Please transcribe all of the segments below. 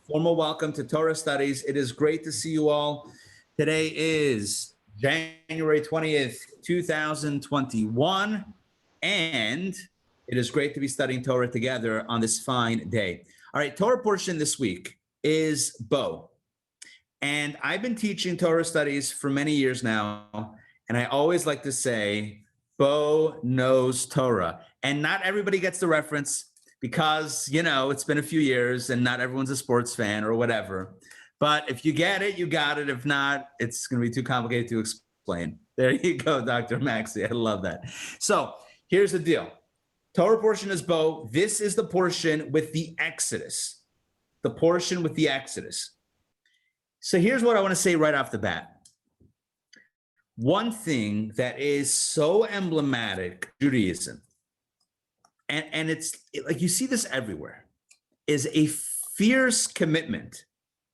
Formal welcome to Torah Studies. It is great to see you all. Today is January 20th, 2021, and it is great to be studying Torah together on this fine day. All right, Torah portion this week is Bo. And I've been teaching Torah studies for many years now, and I always like to say, Bo knows Torah. And not everybody gets the reference, because, you know, it's been a few years and not everyone's a sports fan or whatever. But if you get it, you got it. If not, it's going to be too complicated to explain. There you go, Dr. Maxey. I love that. So here's the deal. Torah portion is Bo. This is the portion with the Exodus. The portion with the Exodus. So here's what I want to say right off the bat. One thing that is so emblematic of Judaism, and it's like you see this everywhere, is a fierce commitment,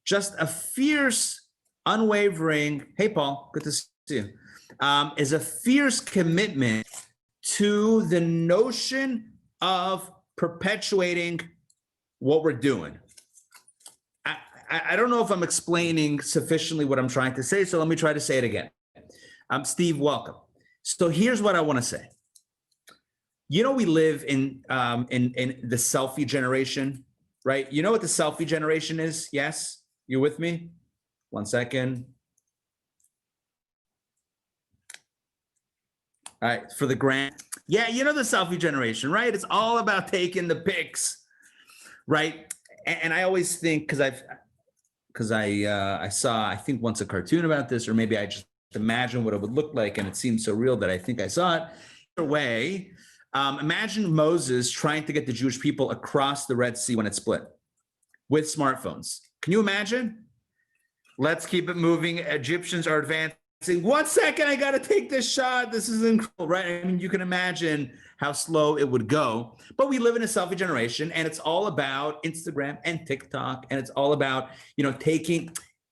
just a fierce, unwavering, hey, Paul, good to see you, is a fierce commitment to the notion of perpetuating what we're doing. I don't know if I'm explaining sufficiently what I'm trying to say, so let me try to say it again. Steve, welcome. So here's what I want to say. You know, we live in the selfie generation, right? You know what the selfie generation is? Yes? You with me? 1 second. All right, for the grant. Yeah, you know the selfie generation, right? It's all about taking the pics, right? And I always think, because I saw, I think once a cartoon about this, or maybe I just imagine what it would look like, and it seems so real that I think I saw it. Either way, imagine Moses trying to get the Jewish people across the Red Sea when it split with smartphones. Can you imagine? Let's keep it moving. Egyptians are advancing. 1 second, I got to take this shot. This is incredible, right? I mean, you can imagine how slow it would go. But we live in a selfie generation, and it's all about Instagram and TikTok, and it's all about, you know,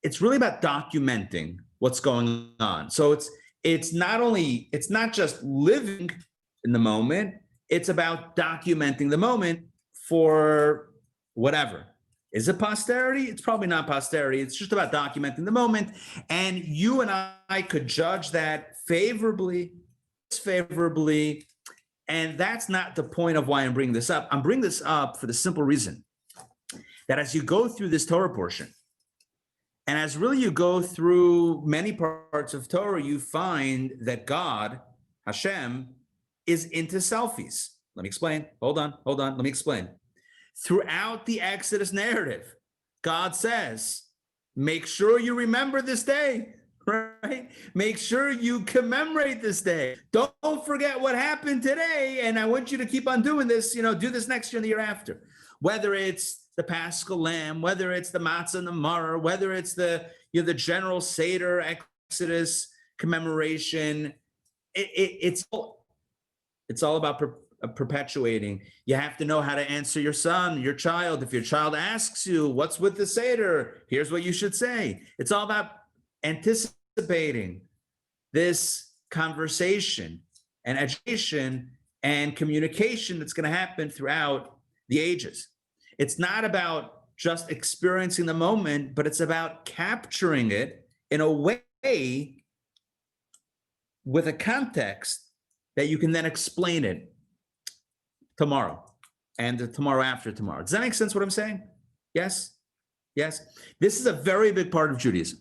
it's really about documenting what's going on. So it's not just living in the moment, it's about documenting the moment for whatever. Is it posterity? It's probably not posterity. It's just about documenting the moment. And you and I could judge that favorably, disfavorably. And that's not the point of why I'm bringing this up. I'm bringing this up for the simple reason that as you go through this Torah portion, and as really you go through many parts of Torah, you find that God, Hashem, is into selfies. Let me explain. Hold on. Let me explain. Throughout the Exodus narrative, God says, make sure you remember this day, right? Make sure you commemorate this day. Don't forget what happened today. And I want you to keep on doing this, you know, do this next year and the year after. Whether it's the Paschal Lamb, whether it's the Matzah and the Maror, whether it's the general Seder Exodus commemoration, it's all about perpetuating. You have to know how to answer your son, your child. If your child asks you, what's with the Seder? Here's what you should say. It's all about anticipating this conversation and education and communication that's going to happen throughout the ages. It's not about just experiencing the moment, but it's about capturing it in a way with a context that you can then explain it tomorrow and the tomorrow after tomorrow. Does that make sense what I'm saying? Yes? Yes? This is a very big part of Judaism.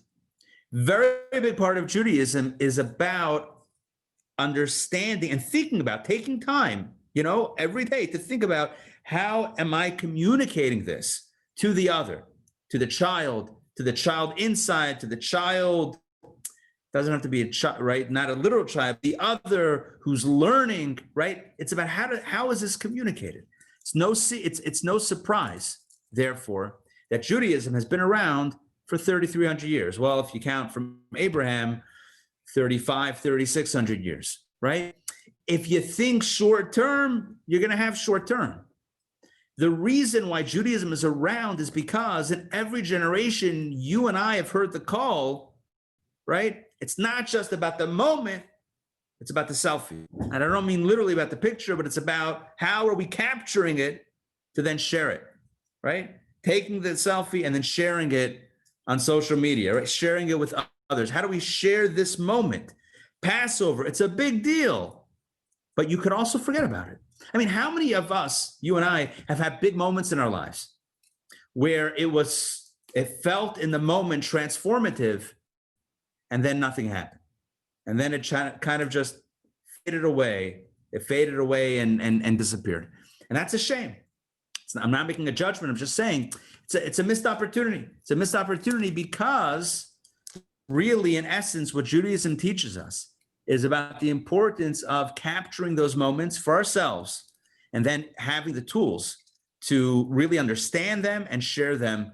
Very big part of Judaism is about understanding and thinking about, taking time, you know, every day to think about, how am I communicating this to the other, to the child inside, to the child. Doesn't have to be a child, right? Not a literal child, the other who's learning, right? It's about how is this communicated? It's no surprise, therefore, that Judaism has been around for 3,300 years. Well, if you count from Abraham, 3,600 years, right? If you think short term, you're going to have short term. The reason why Judaism is around is because in every generation, you and I have heard the call, right? It's not just about the moment, it's about the selfie. And I don't mean literally about the picture, but it's about how are we capturing it to then share it, right? taking the selfie and then sharing it on social media, right? Sharing it with others. How do we share this moment? Passover, it's a big deal, but you could also forget about it. I mean, how many of us, you and I, have had big moments in our lives where it felt in the moment transformative, and then nothing happened. And then it kind of just faded away. It faded away and disappeared. And that's a shame. I'm not making a judgment. I'm just saying it's a missed opportunity. It's a missed opportunity because really, in essence, what Judaism teaches us is about the importance of capturing those moments for ourselves and then having the tools to really understand them and share them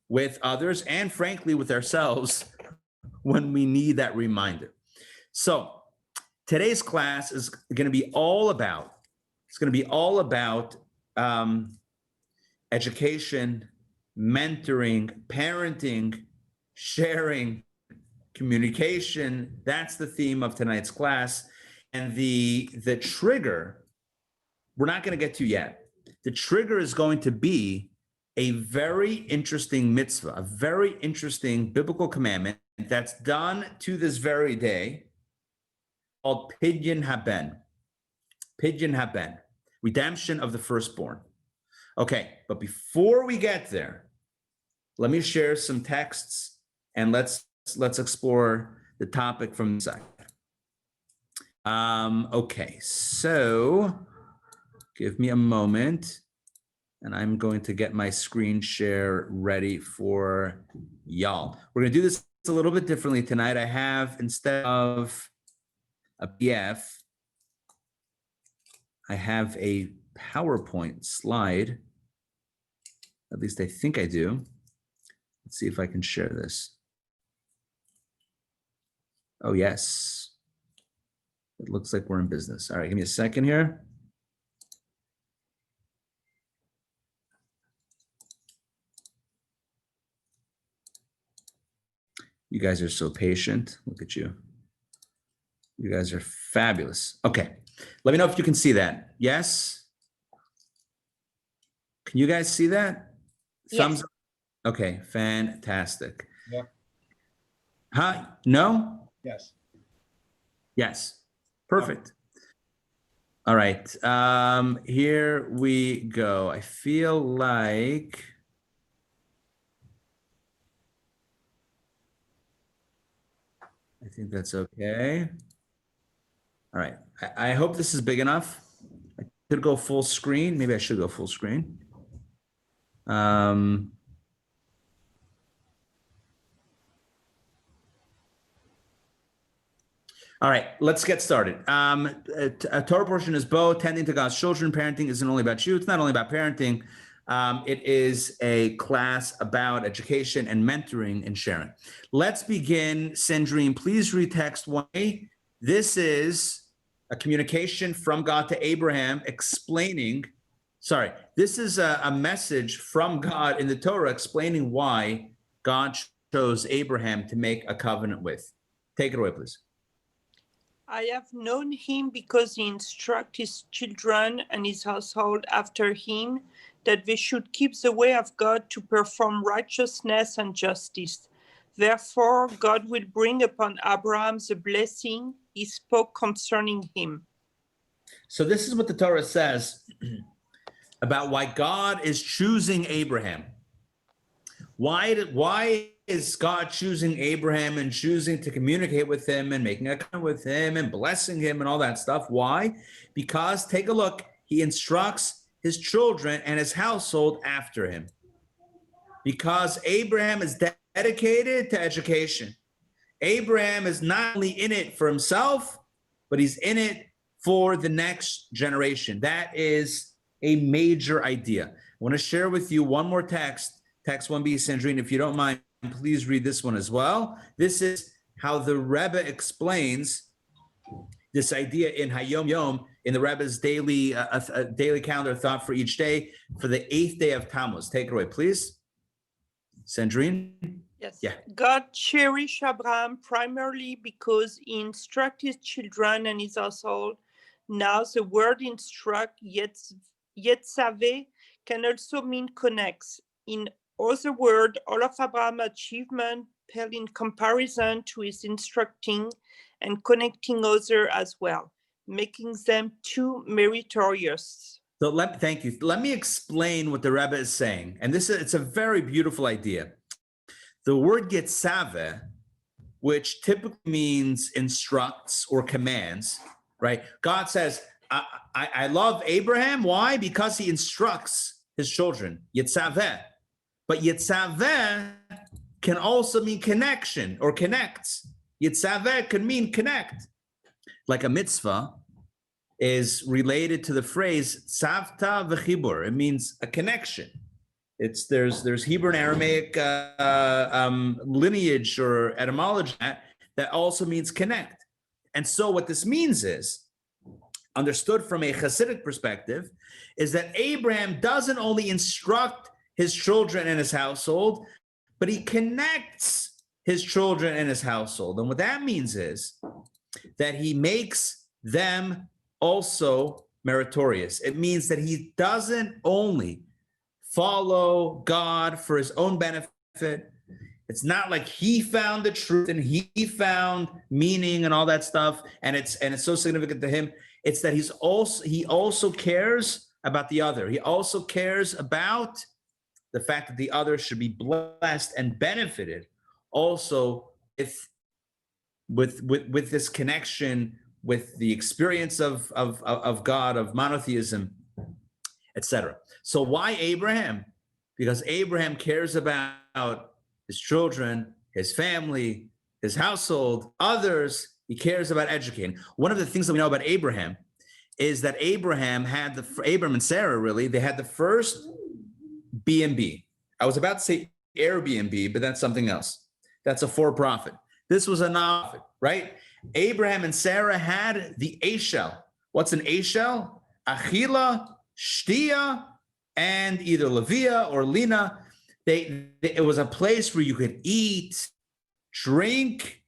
with others and, frankly, with ourselves when we need that reminder. So today's class is going to be all about, education, mentoring, parenting, sharing, communication. That's the theme of tonight's class. And the trigger, we're not going to get to yet. The trigger is going to be a very interesting mitzvah, a very interesting biblical commandment that's done to this very day called Pidyon Haben. Pidyon Haben, redemption of the firstborn. Okay, but before we get there, let me share some texts and let's explore the topic from the side. Okay, so give me a moment and I'm going to get my screen share ready for y'all. We're gonna do this a little bit differently tonight. I have, instead of a PDF, I have a PowerPoint slide. At least I think I do. Let's see if I can share this. Oh, yes. It looks like we're in business. All right, give me a second here. You guys are so patient. Look at you. You guys are fabulous. Okay, let me know if you can see that. Yes? Can you guys see that? Yes. Thumbs up. Okay, fantastic. Yeah. Huh? No? Yes. Yes. Perfect. All right. Here we go. I feel like I think that's okay. All right. I hope this is big enough. I could go full screen. Maybe I should go full screen. All right, let's get started. A Torah portion is both tending to God's children. Parenting isn't only about you. It's not only about parenting. It is a class about education and mentoring and sharing. Let's begin. Sandrine, please read text 1. This is a communication from God to Abraham explaining, this is a message from God in the Torah explaining why God chose Abraham to make a covenant with. Take it away, please. I have known him because he instructed his children and his household after him that they should keep the way of God to perform righteousness and justice. Therefore, God will bring upon Abraham the blessing he spoke concerning him. So this is what the Torah says about why God is choosing Abraham. Why is God choosing Abraham and choosing to communicate with him and making a covenant with him and blessing him and all that stuff? Why? Because, take a look, he instructs his children and his household after him. Because Abraham is dedicated to education. Abraham is not only in it for himself, but he's in it for the next generation. That is a major idea. I want to share with you one more text. Text 1b, Sandrine, if you don't mind, please read this one as well. This is how the Rebbe explains this idea in Hayom Yom, in the Rebbe's daily calendar thought for each day, for the 8th day of Tammuz. Take it away, please. Sandrine? Yes. Yeah. God cherished Abraham primarily because he instructed his children and his household. Now the word instruct, yet save, can also mean connects. In other words, all of Abraham's achievement pale in comparison to his instructing and connecting others as well, making them too meritorious. So thank you. Let me explain what the Rebbe is saying. And it's a very beautiful idea. The word yetzaveh, which typically means instructs or commands, right? God says, I love Abraham. Why? Because he instructs his children, yetzaveh. But yetzaveh can also mean connection or connects. Yetzaveh can mean connect. Like a mitzvah is related to the phrase tzavta v'chibur. It means a connection. There's Hebrew and Aramaic lineage or etymology that also means connect. And so what this means is, understood from a Hasidic perspective, is that Abraham doesn't only instruct his children and his household, but he connects his children and his household. And what that means is that he makes them also meritorious. It means that he doesn't only follow God for his own benefit. It's not like he found the truth and he found meaning and all that stuff, and it's so significant to him. It's that he also cares about the other. He also cares about the fact that the other should be blessed and benefited also with this connection, with the experience of God, of monotheism, etc. So why Abraham? Because Abraham cares about his children, his family, his household, others. He cares about educating. One of the things that we know about Abraham is that Abraham and Sarah, really, they had the first B&B. I was about to say Airbnb, but that's something else. That's a for-profit. This was a non-profit, right? Abraham and Sarah had the Eshel. What's an Eshel? Achila, Shtia, and either Levia or Lina. It was a place where you could eat, drink,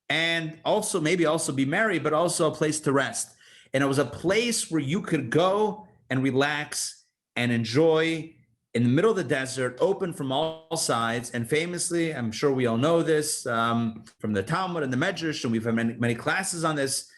and also maybe be married, but also a place to rest. And it was a place where you could go and relax and enjoy in the middle of the desert, open from all sides. And famously, I'm sure we all know this from the Talmud and the Medrash, and we've had many classes on this,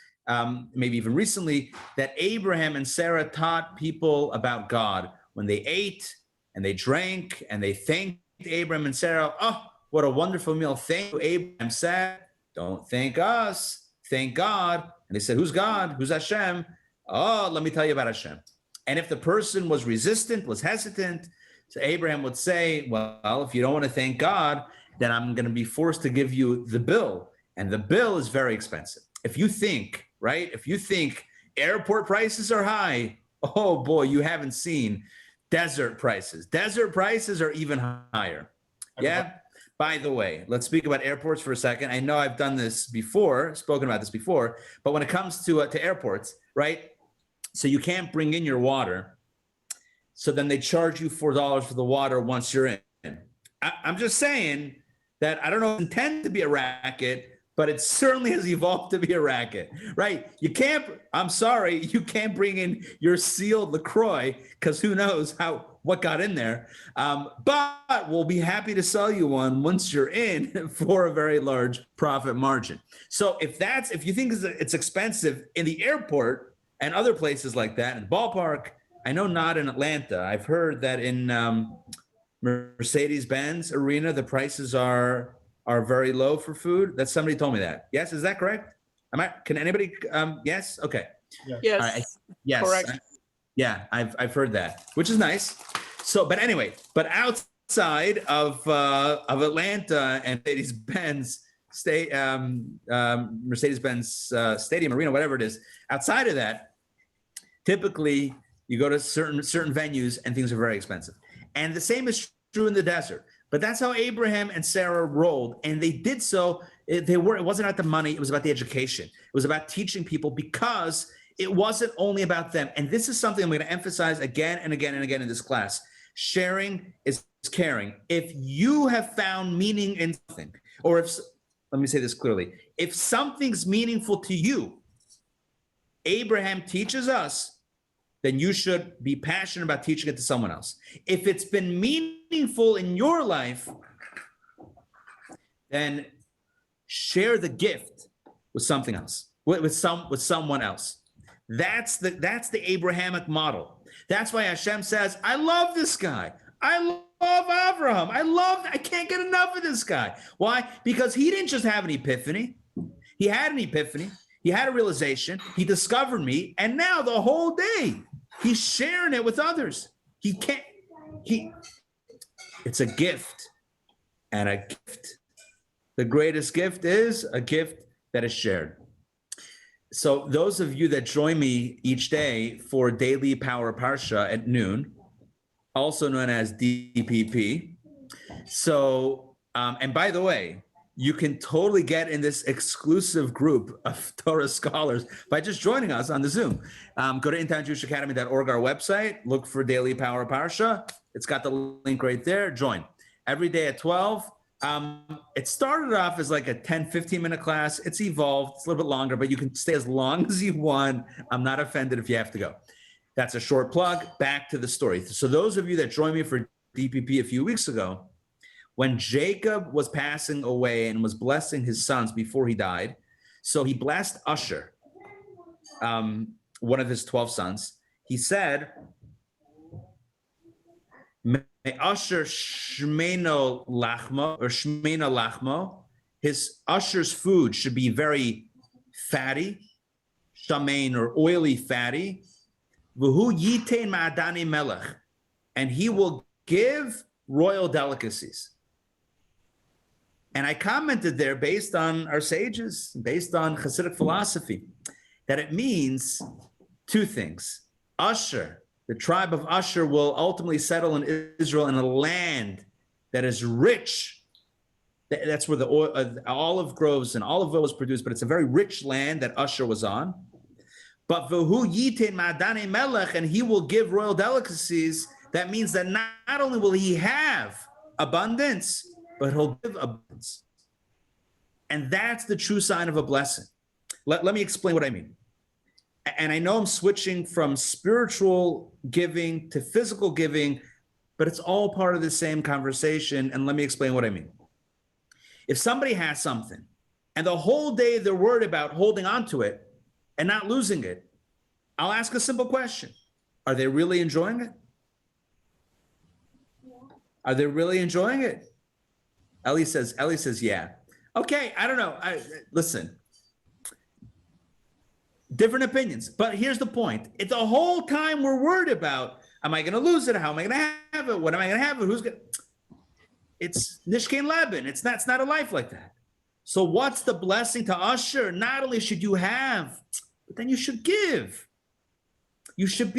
maybe even recently, that Abraham and Sarah taught people about God when they ate and they drank and they thanked Abraham and Sarah. Oh, what a wonderful meal. Thank you. Abraham said, don't thank us, thank God. And they said, who's God? Who's Hashem? Oh, let me tell you about Hashem. And if the person was resistant, was hesitant, so Abraham would say, well, if you don't want to thank God, then I'm going to be forced to give you the bill. And the bill is very expensive. If you think, right, if you think airport prices are high, oh boy, you haven't seen desert prices. Desert prices are even higher. Yeah. By the way, let's speak about airports for a second. I know I've done this before, spoken about this before, but when it comes to airports, right? So you can't bring in your water. So then they charge you $4 for the water once you're in. I'm just saying that I don't know if it's intended to be a racket, but it certainly has evolved to be a racket, right? I'm sorry, you can't bring in your sealed LaCroix because who knows what got in there. But we'll be happy to sell you one once you're in for a very large profit margin. So if you think it's expensive in the airport and other places like that, in the ballpark, I know not in Atlanta. I've heard that in Mercedes-Benz Arena, the prices are very low for food. That somebody told me that. Yes, is that correct? Can anybody? Yes. Okay. Yes. Right. Yes. Correct. Yeah, I've heard that, which is nice. So, but anyway, outside of Atlanta and Mercedes-Benz Mercedes-Benz Stadium Arena, whatever it is, outside of that, typically you go to certain venues and things are very expensive. And the same is true in the desert. But that's how Abraham and Sarah rolled. And they did so. It wasn't about the money. It was about the education. It was about teaching people because it wasn't only about them. And this is something I'm going to emphasize again and again and again in this class. Sharing is caring. If you have found meaning in something, or let me say this clearly, if something's meaningful to you, Abraham teaches us then you should be passionate about teaching it to someone else. If it's been meaningful in your life, then share the gift with something else, with someone else. That's the Abrahamic model. That's why Hashem says, I love this guy. I love Abraham. I can't get enough of this guy. Why? Because he didn't just have an epiphany. He had an epiphany. He had a realization. He discovered me. And now the whole day, he's sharing it with others. It's a gift. And a gift. The greatest gift is a gift that is shared. So those of you that join me each day for Daily Power Parsha at noon, also known as DPP. So, and by the way, you can totally get in this exclusive group of Torah scholars by just joining us on the Zoom. Go to intownjewishacademy.org, our website, look for Daily Power Parsha. It's got the link right there. Join. Every day at 12. It started off as like a 10, 15-minute class. It's evolved. It's a little bit longer, but you can stay as long as you want. I'm not offended if you have to go. That's a short plug. Back to the story. So those of you that joined me for DPP a few weeks ago, when Jacob was passing away and was blessing his sons before he died, so he blessed Usher, one of his 12 sons. He said, May Usher shmeno lachmo, or shmena lachmo, his Usher's food should be very fatty, shamein, or oily fatty. V'hu yitein ma'adani melech, and he will give royal delicacies. And I commented there, based on our sages, based on Hasidic philosophy, that it means two things. Usher, the tribe of Usher, will ultimately settle in Israel in a land that is rich. That's where the olive groves and olive oil was produced, but it's a very rich land that Usher was on. But v'hu yitein ma'adani melech, and he will give royal delicacies. That means that not only will he have abundance, but he'll give abundance. And that's the true sign of a blessing. Let me explain what I mean. And I know I'm switching from spiritual giving to physical giving, but it's all part of the same conversation. And let me explain what I mean. If somebody has something and the whole day they're worried about holding on to it and not losing it, I'll ask a simple question. Are they really enjoying it? Are they really enjoying it? Ellie says, yeah. Okay, I don't know. Listen, different opinions, but here's the point. It's the whole time we're worried about, am I going to lose it? How am I going to have it? What am I going to have it? Who's going to? It's Nishkein Leben. It's not a life like that. So what's the blessing to Usher? Not only should you have, but then you should give. You should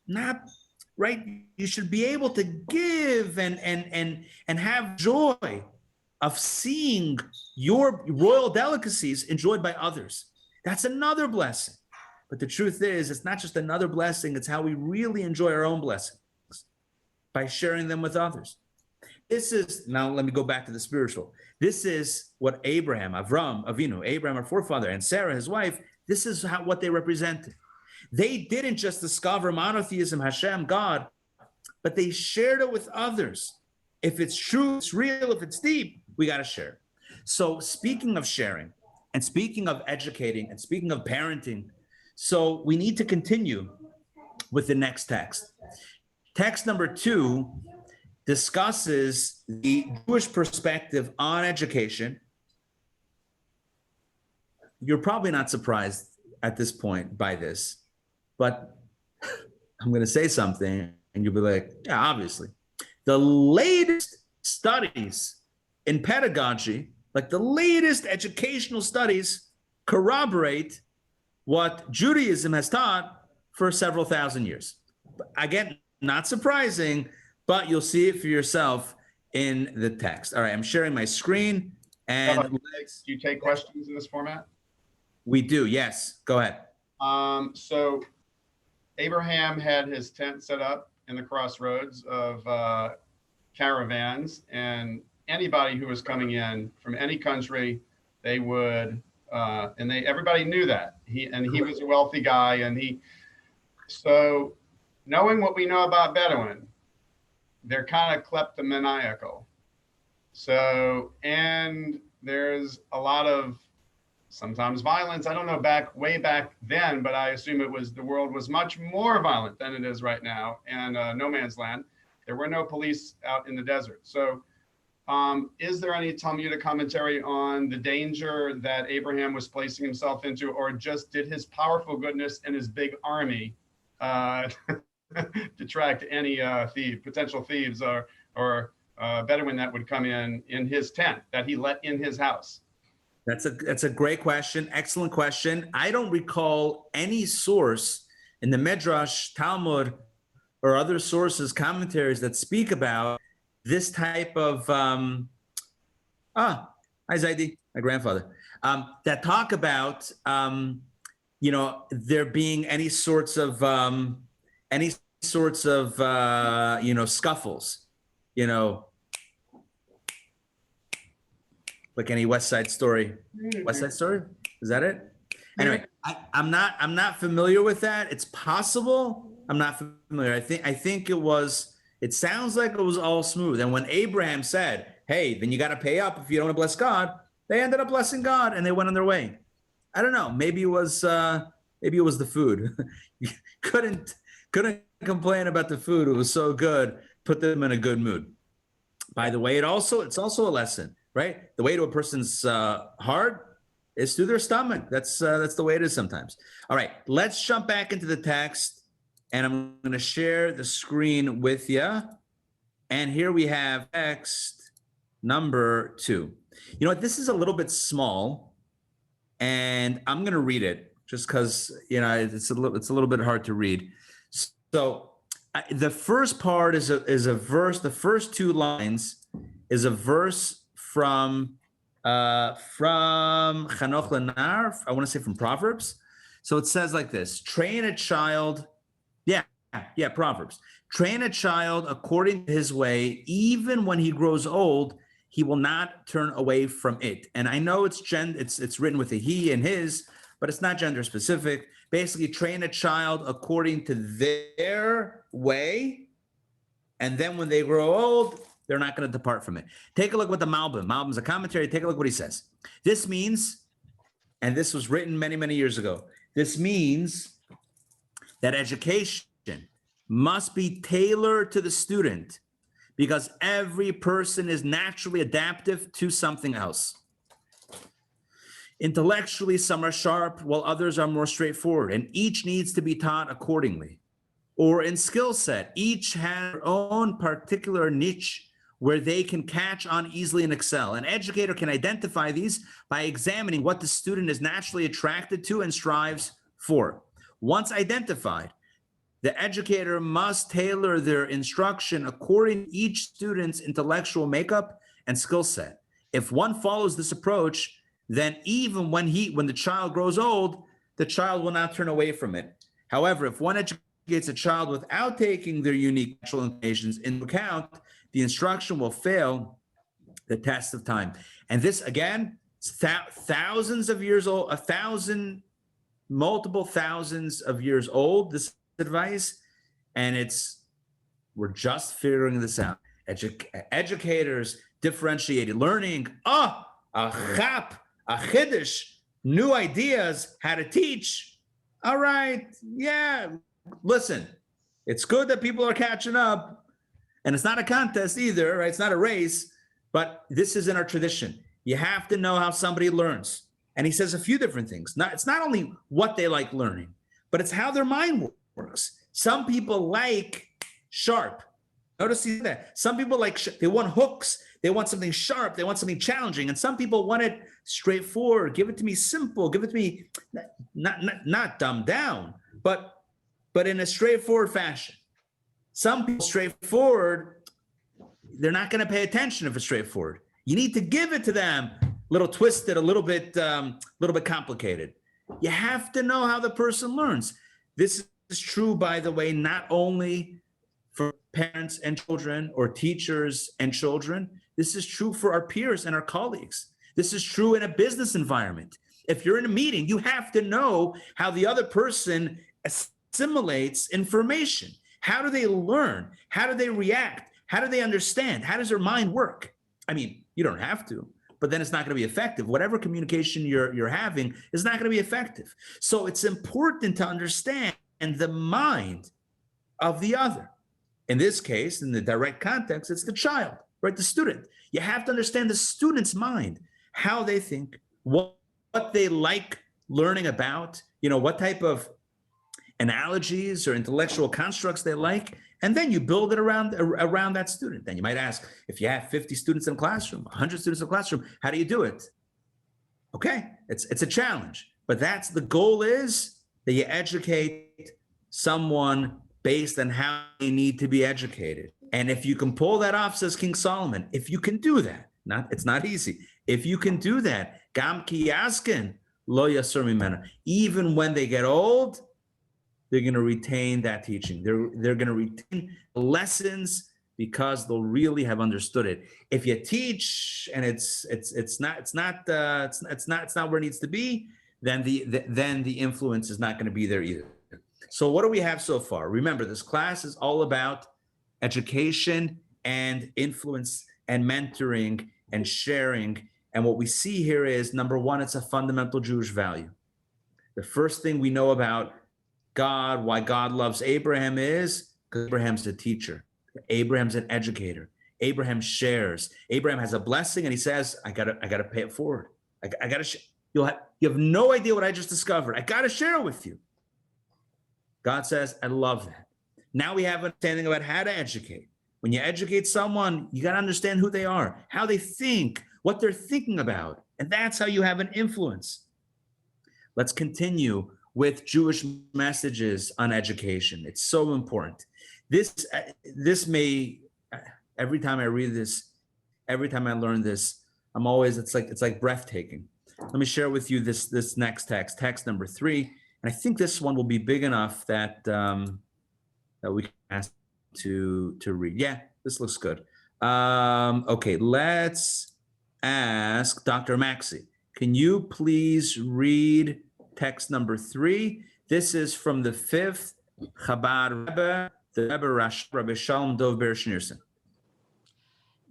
not, right? You should be able to give and have joy of seeing your royal delicacies enjoyed by others. That's another blessing. But the truth is, it's not just another blessing, it's how we really enjoy our own blessings, by sharing them with others. Now let me go back to the spiritual. This is what Abraham, Avram, Avinu, Abraham, our forefather, and Sarah, his wife, this is what they represented. They didn't just discover monotheism, Hashem, God, but they shared it with others. If it's true, it's real, if it's deep, we got to share. So speaking of sharing, and speaking of educating, and speaking of parenting, so we need to continue with the next text. Text number 2 discusses the Jewish perspective on education. You're probably not surprised at this point by this, but I'm going to say something and you'll be like, yeah, obviously. The latest studies in pedagogy, like the latest educational studies, corroborate what Judaism has taught for several thousand years. Again, not surprising, but you'll see it for yourself in the text. All right, I'm sharing my screen. And do you take questions in this format? We do, yes. Go ahead. So Abraham had his tent set up in the crossroads of caravans, and anybody who was coming in from any country, they would, everybody knew that. He was a wealthy guy, and So knowing what we know about Bedouin, they're kind of kleptomaniacal. So, and there's a lot of sometimes violence. I don't know way back then, but I assume the world was much more violent than it is right now. And no man's land. There were no police out in the desert. So is there any Talmudic commentary on the danger that Abraham was placing himself into, or just did his powerful goodness and his big army detract any potential thieves or Bedouin that would come in his tent that he let in his house? That's a great question. Excellent question. I don't recall any source in the Midrash, Talmud, or other sources, commentaries that speak about this type of, hi Zaidi, my grandfather, that talk about, there being any sorts of scuffles, like any West Side Story. West Side Story? Is that it? Anyway, I'm not familiar with that. It's possible. I'm not familiar. I think it sounds like it was all smooth. And when Abraham said, hey, then you got to pay up if you don't want to bless God, they ended up blessing God and they went on their way. I don't know. Maybe it was the food. You couldn't complain about the food. It was so good. Put them in a good mood. By the way, it's also a lesson, right? The way to a person's heart is through their stomach. That's the way it is sometimes. All right, let's jump back into the text, and I'm going to share the screen with you. And here we have text number 2. You know what? This is a little bit small, and I'm going to read it just because it's a little bit hard to read. So the first part is a verse. The first 2 lines is a verse from Chanoch Lenar. I want to say from Proverbs. So it says like this: train a child. Yeah, Proverbs. Train a child according to his way, even when he grows old, he will not turn away from it. And I know it's written with a he and his, but it's not gender specific. Basically, train a child according to their way, and then when they grow old, they're not going to depart from it. Take a look what the Malbim. Malbim's a commentary. Take a look what he says. This means, and this was written many, many years ago, this means that education must be tailored to the student because every person is naturally adaptive to something else. Intellectually, some are sharp while others are more straightforward, and each needs to be taught accordingly. Or in skill set, each has their own particular niche where they can catch on easily and excel. An educator can identify these by examining what the student is naturally attracted to and strives for. Once identified, the educator must tailor their instruction according to each student's intellectual makeup and skill set. If one follows this approach, then even when the child grows old, the child will not turn away from it. However, if one educates a child without taking their unique natural inclinations into account, the instruction will fail the test of time. And this, again, thousands of years old, multiple thousands of years old, this advice, and we're just figuring this out. Educators differentiated learning, a chap, a chiddush, new ideas, how to teach. All right, yeah, listen, it's good that people are catching up, and it's not a contest either, right? It's not a race, but this is in our tradition. You have to know how somebody learns. And he says a few different things. It's not only what they like learning, but it's how their mind works. Some people like sharp. Notice that. Some people they want hooks. They want something sharp. They want something challenging. And some people want it straightforward. Give it to me simple. Give it to me not dumbed down, but in a straightforward fashion. Some people straightforward, they're not going to pay attention if it's straightforward. You need to give it to them a little twisted, a little bit complicated. You have to know how the person learns. This is true, by the way, not only for parents and children or teachers and children. This is true for our peers and our colleagues. This is true in a business environment. If you're in a meeting, you have to know how the other person assimilates information? How do they learn? How do they react? How do they understand? How does their mind work? I mean, you don't have to, but then it's not going to be effective. Whatever communication you're having is not going to be effective. So it's important to understand the mind of the other. In this case, in the direct context, it's the child, right? The student. You have to understand the student's mind, how they think, what they like learning about, what type of analogies or intellectual constructs they like, and then you build it around that student. Then you might ask, if you have 50 students in a classroom, 100 students in a classroom, how do you do it? Okay, it's a challenge, but that's the goal, is that you educate someone based on how they need to be educated. And if you can pull that off, says King Solomon, if you can do that, it's not easy. If you can do that, gam ki yaskin lo yasur mimena, even when they get old, they're going to retain that teaching. They're going to retain lessons because they'll really have understood it. If you teach and it's not where it needs to be, then the influence is not going to be there either. So what do we have so far? Remember, this class is all about education and influence and mentoring and sharing. And what we see here is, number one, it's a fundamental Jewish value. The first thing we know about God, why God loves Abraham, is because Abraham's a teacher. Abraham's an educator. Abraham shares. Abraham has a blessing and he says, I gotta pay it forward. I gotta you have no idea what I just discovered. I gotta share it with you. God says, I love that. Now we have an understanding about how to educate. When you educate someone, you got to understand who they are, how they think, what they're thinking about. And that's how you have an influence. Let's continue with Jewish messages on education. It's so important. This may, every time I read this, every time I learn this, it's like breathtaking. Let me share with you this next text number 3. And I think this one will be big enough that we can ask to read. Yeah, this looks good. Okay, let's ask Dr. Maxey. Can you please read text number 3? This is from the 5th Chabad Rebbe, the Rebbe Rabbi Shalom Dov Ber Schneerson.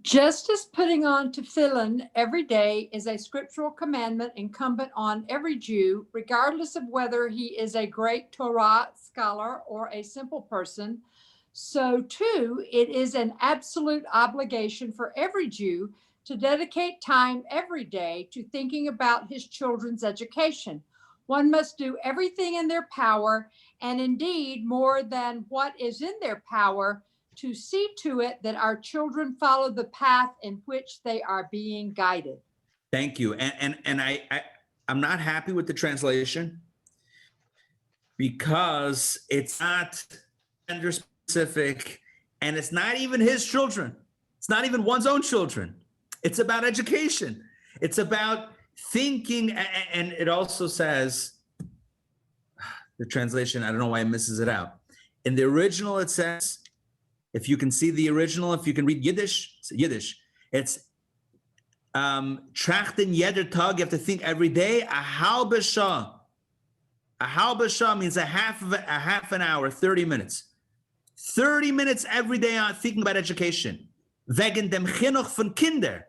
Just as putting on tefillin every day is a scriptural commandment incumbent on every Jew, regardless of whether he is a great Torah scholar or a simple person, so too it is an absolute obligation for every Jew to dedicate time every day to thinking about his children's education. One must do everything in their power, and indeed more than what is in their power, to see to it that our children follow the path in which they are being guided. Thank you. And I'm not happy with the translation because it's not gender specific and it's not even his children. It's not even one's own children. It's about education. It's about thinking. And it also says, the translation, I don't know why it misses it out. In the original, it says, if you can see the original, if you can read Yiddish, it's trachten jeder Tag, you have to think every day, a halbe Shah. A halbe Shah means a half an hour, 30 minutes. 30 minutes every day on thinking about education. Wegen dem Chinuch von Kinder.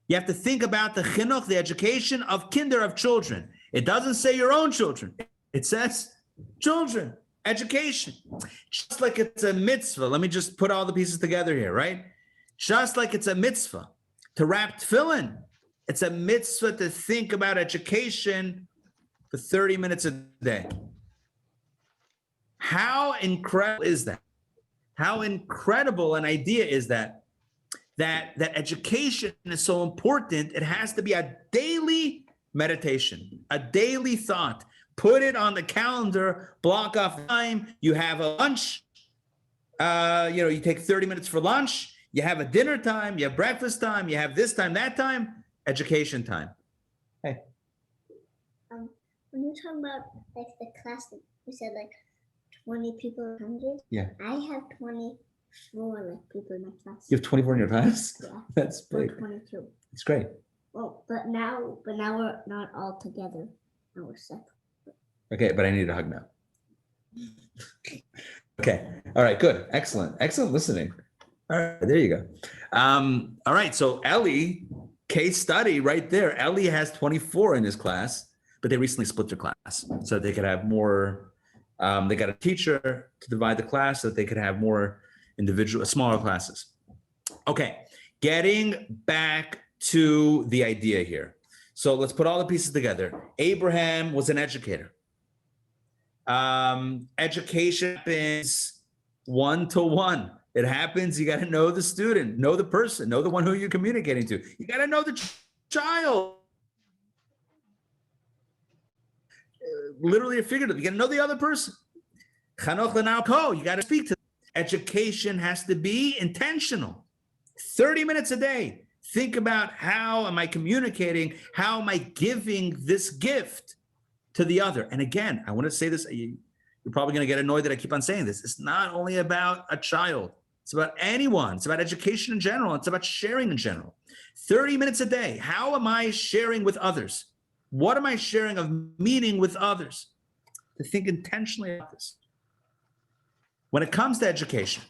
You have to think about the Chinuch, the education of Kinder, of children. It doesn't say your own children. It says children. Education, just like it's a mitzvah. Let me just put all the pieces together here, right? Just like it's a mitzvah to wrap tefillin, it's a mitzvah to think about education for 30 minutes a day. How incredible is that? How incredible an idea is that? That education is so important. It has to be a daily meditation, a daily thought. Put it on the calendar, block off time. You have a lunch. You take 30 minutes for lunch. You have a dinner time. You have breakfast time. You have this time, that time. Education time. Hey. When you talk about like the class, that you said like 20 people, 100. Yeah. I have 24 like people in my class. You have 24 in your class? Yeah. That's big. 22. It's great. Well, but now we're not all together. Now we're separate. Okay, but I need a hug now. Okay. All right. Good. Excellent. Excellent listening. All right. There you go. All right. So Ellie, case study right there. Ellie has 24 in this class, but they recently split their class so they could have more. They got a teacher to divide the class so that they could have more individual, smaller classes. Okay. Getting back to the idea here. So let's put all the pieces together. Abraham was an educator. Education happens one-to-one. It happens, you got to know the student, know the person, know the one who you're communicating to. You got to know the child. Literally or figuratively, you got to know the other person. You got to speak to them. Education has to be intentional. 30 minutes a day. Think about, how am I communicating? How am I giving this gift to the other? And again, I want to say this, you're probably going to get annoyed that I keep on saying this. It's not only about a child. It's about anyone. It's about education in general. It's about sharing in general. 30 minutes a day. How am I sharing with others? What am I sharing of meaning with others? To think intentionally about this. When it comes to education,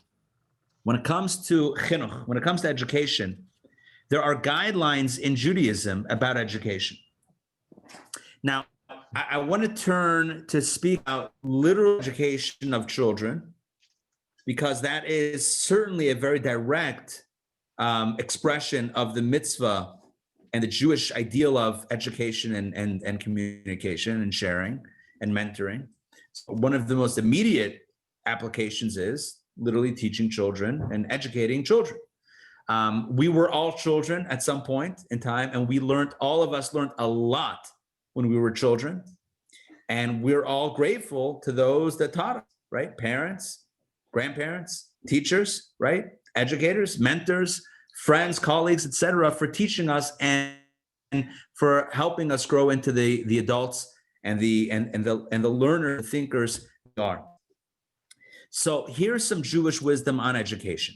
when it comes to chinuch, when it comes to education, there are guidelines in Judaism about education. Now, I want to turn to speak about literal education of children, because that is certainly a very direct expression of the mitzvah and the Jewish ideal of education and communication and sharing and mentoring. So one of the most immediate applications is literally teaching children and educating children. We were all children at some point in time, and all of us learned a lot when we were children. And we're all grateful to those that taught us, right? Parents, grandparents, teachers, right? Educators, mentors, friends, colleagues, etc., for teaching us and for helping us grow into the adults and the learner thinkers we are. So here's some Jewish wisdom on education.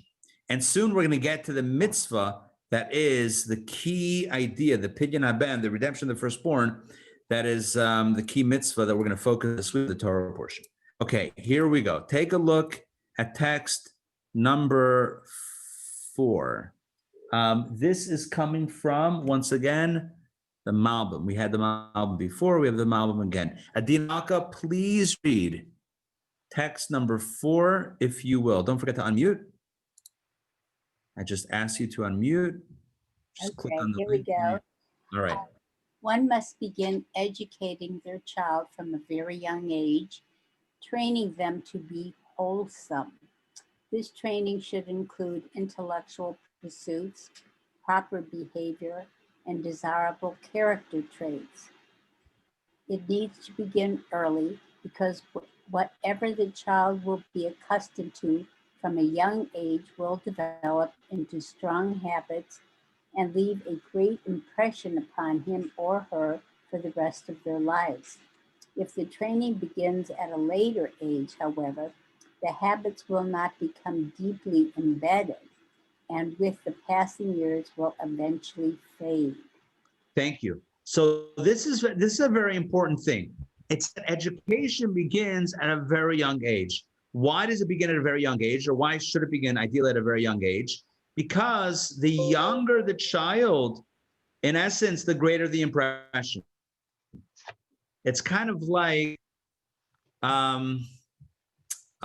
And soon we're going to get to the mitzvah that is the key idea, the Pidyon Haben, the redemption of the firstborn. That is the key mitzvah that we're going to focus with the Torah portion. Okay, here we go. Take a look at text number 4. This is coming from, once again, the Malbim. We had the Malbim before. We have the Malbim again. Adinaka, please read text number 4, if you will. Don't forget to unmute. I just asked you to unmute. Just click on the here link. we go. All right. One must begin educating their child from a very young age, training them to be wholesome. This training should include intellectual pursuits, proper behavior, and desirable character traits. It needs to begin early because whatever the child will be accustomed to from a young age will develop into strong habits and leave a great impression upon him or her for the rest of their lives. If the training begins at a later age, however, the habits will not become deeply embedded, and with the passing years will eventually fade. Thank you. So this is a very important thing. It's that education begins at a very young age. Why does it begin at a very young age, or why should it begin ideally at a very young age? Because the younger the child, in essence, the greater the impression. It's kind of like, I'll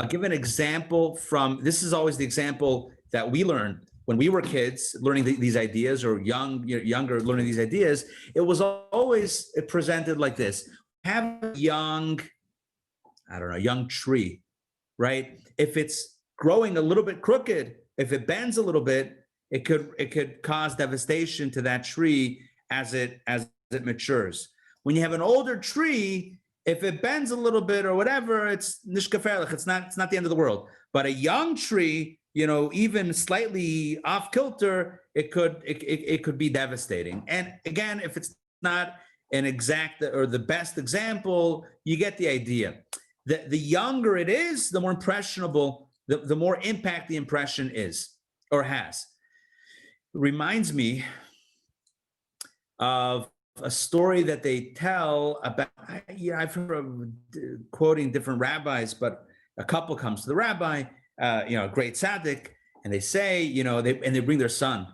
give an example from, this is always the example that we learned when we were kids, learning these ideas, or younger learning these ideas. It was always presented like this. Have a young tree, right? If it's growing a little bit crooked, if it bends a little bit, it could cause devastation to that tree as it matures. When you have an older tree, if it bends a little bit or whatever, it's nishkaferlich. It's not the end of the world. But a young tree, even slightly off kilter, it could be devastating. And again, if it's not an exact or the best example, you get the idea. The younger it is, the more impressionable, the more impact the impression is or has. It reminds me of a story that they tell about, I've heard of quoting different rabbis, but a couple comes to the rabbi, a great tzaddik, and they say, they bring their son,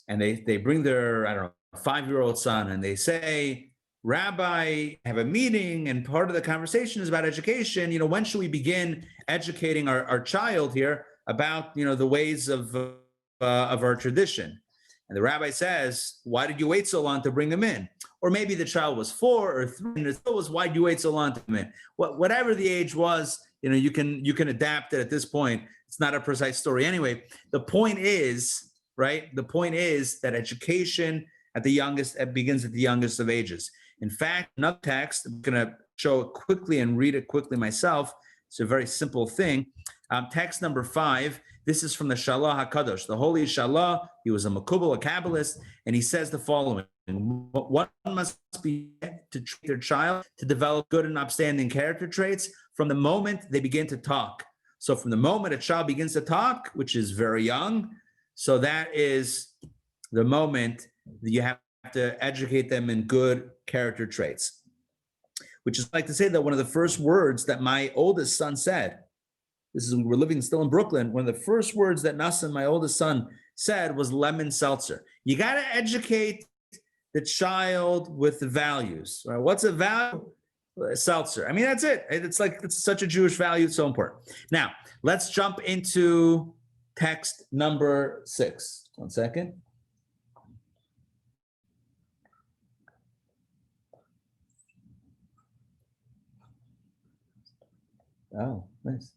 and they bring their, I don't know, 5-year-old son, and they say, Rabbi, have a meeting, and part of the conversation is about education. When should we begin educating our child here about, the ways of our tradition? And the rabbi says, why did you wait so long to bring them in? Or maybe the child was 4 or 3, and it still was, why did you wait so long to come in? Whatever the age was, you can adapt it at this point. It's not a precise story. Anyway, the point is, right? The point is that education begins at the youngest of ages. In fact, another text, I'm going to show it quickly and read it quickly myself. It's a very simple thing. Text number 5. This is from the Shalah HaKadosh, the holy Shalah. He was a Makubal, a Kabbalist, and he says the following: one must be to treat their child to develop good and upstanding character traits from the moment they begin to talk. So from the moment a child begins to talk, which is very young, so that is the moment that you have to educate them in good character traits, which is like to say that one of the first words that my oldest son said, we're living still in Brooklyn, one of the first words that Nassim, my oldest son, said was lemon seltzer. You got to educate the child with the values. Right? What's a value? Seltzer. I mean, that's it. It's such a Jewish value. It's so important. Now, let's jump into text number 6. 1 second. Oh, nice.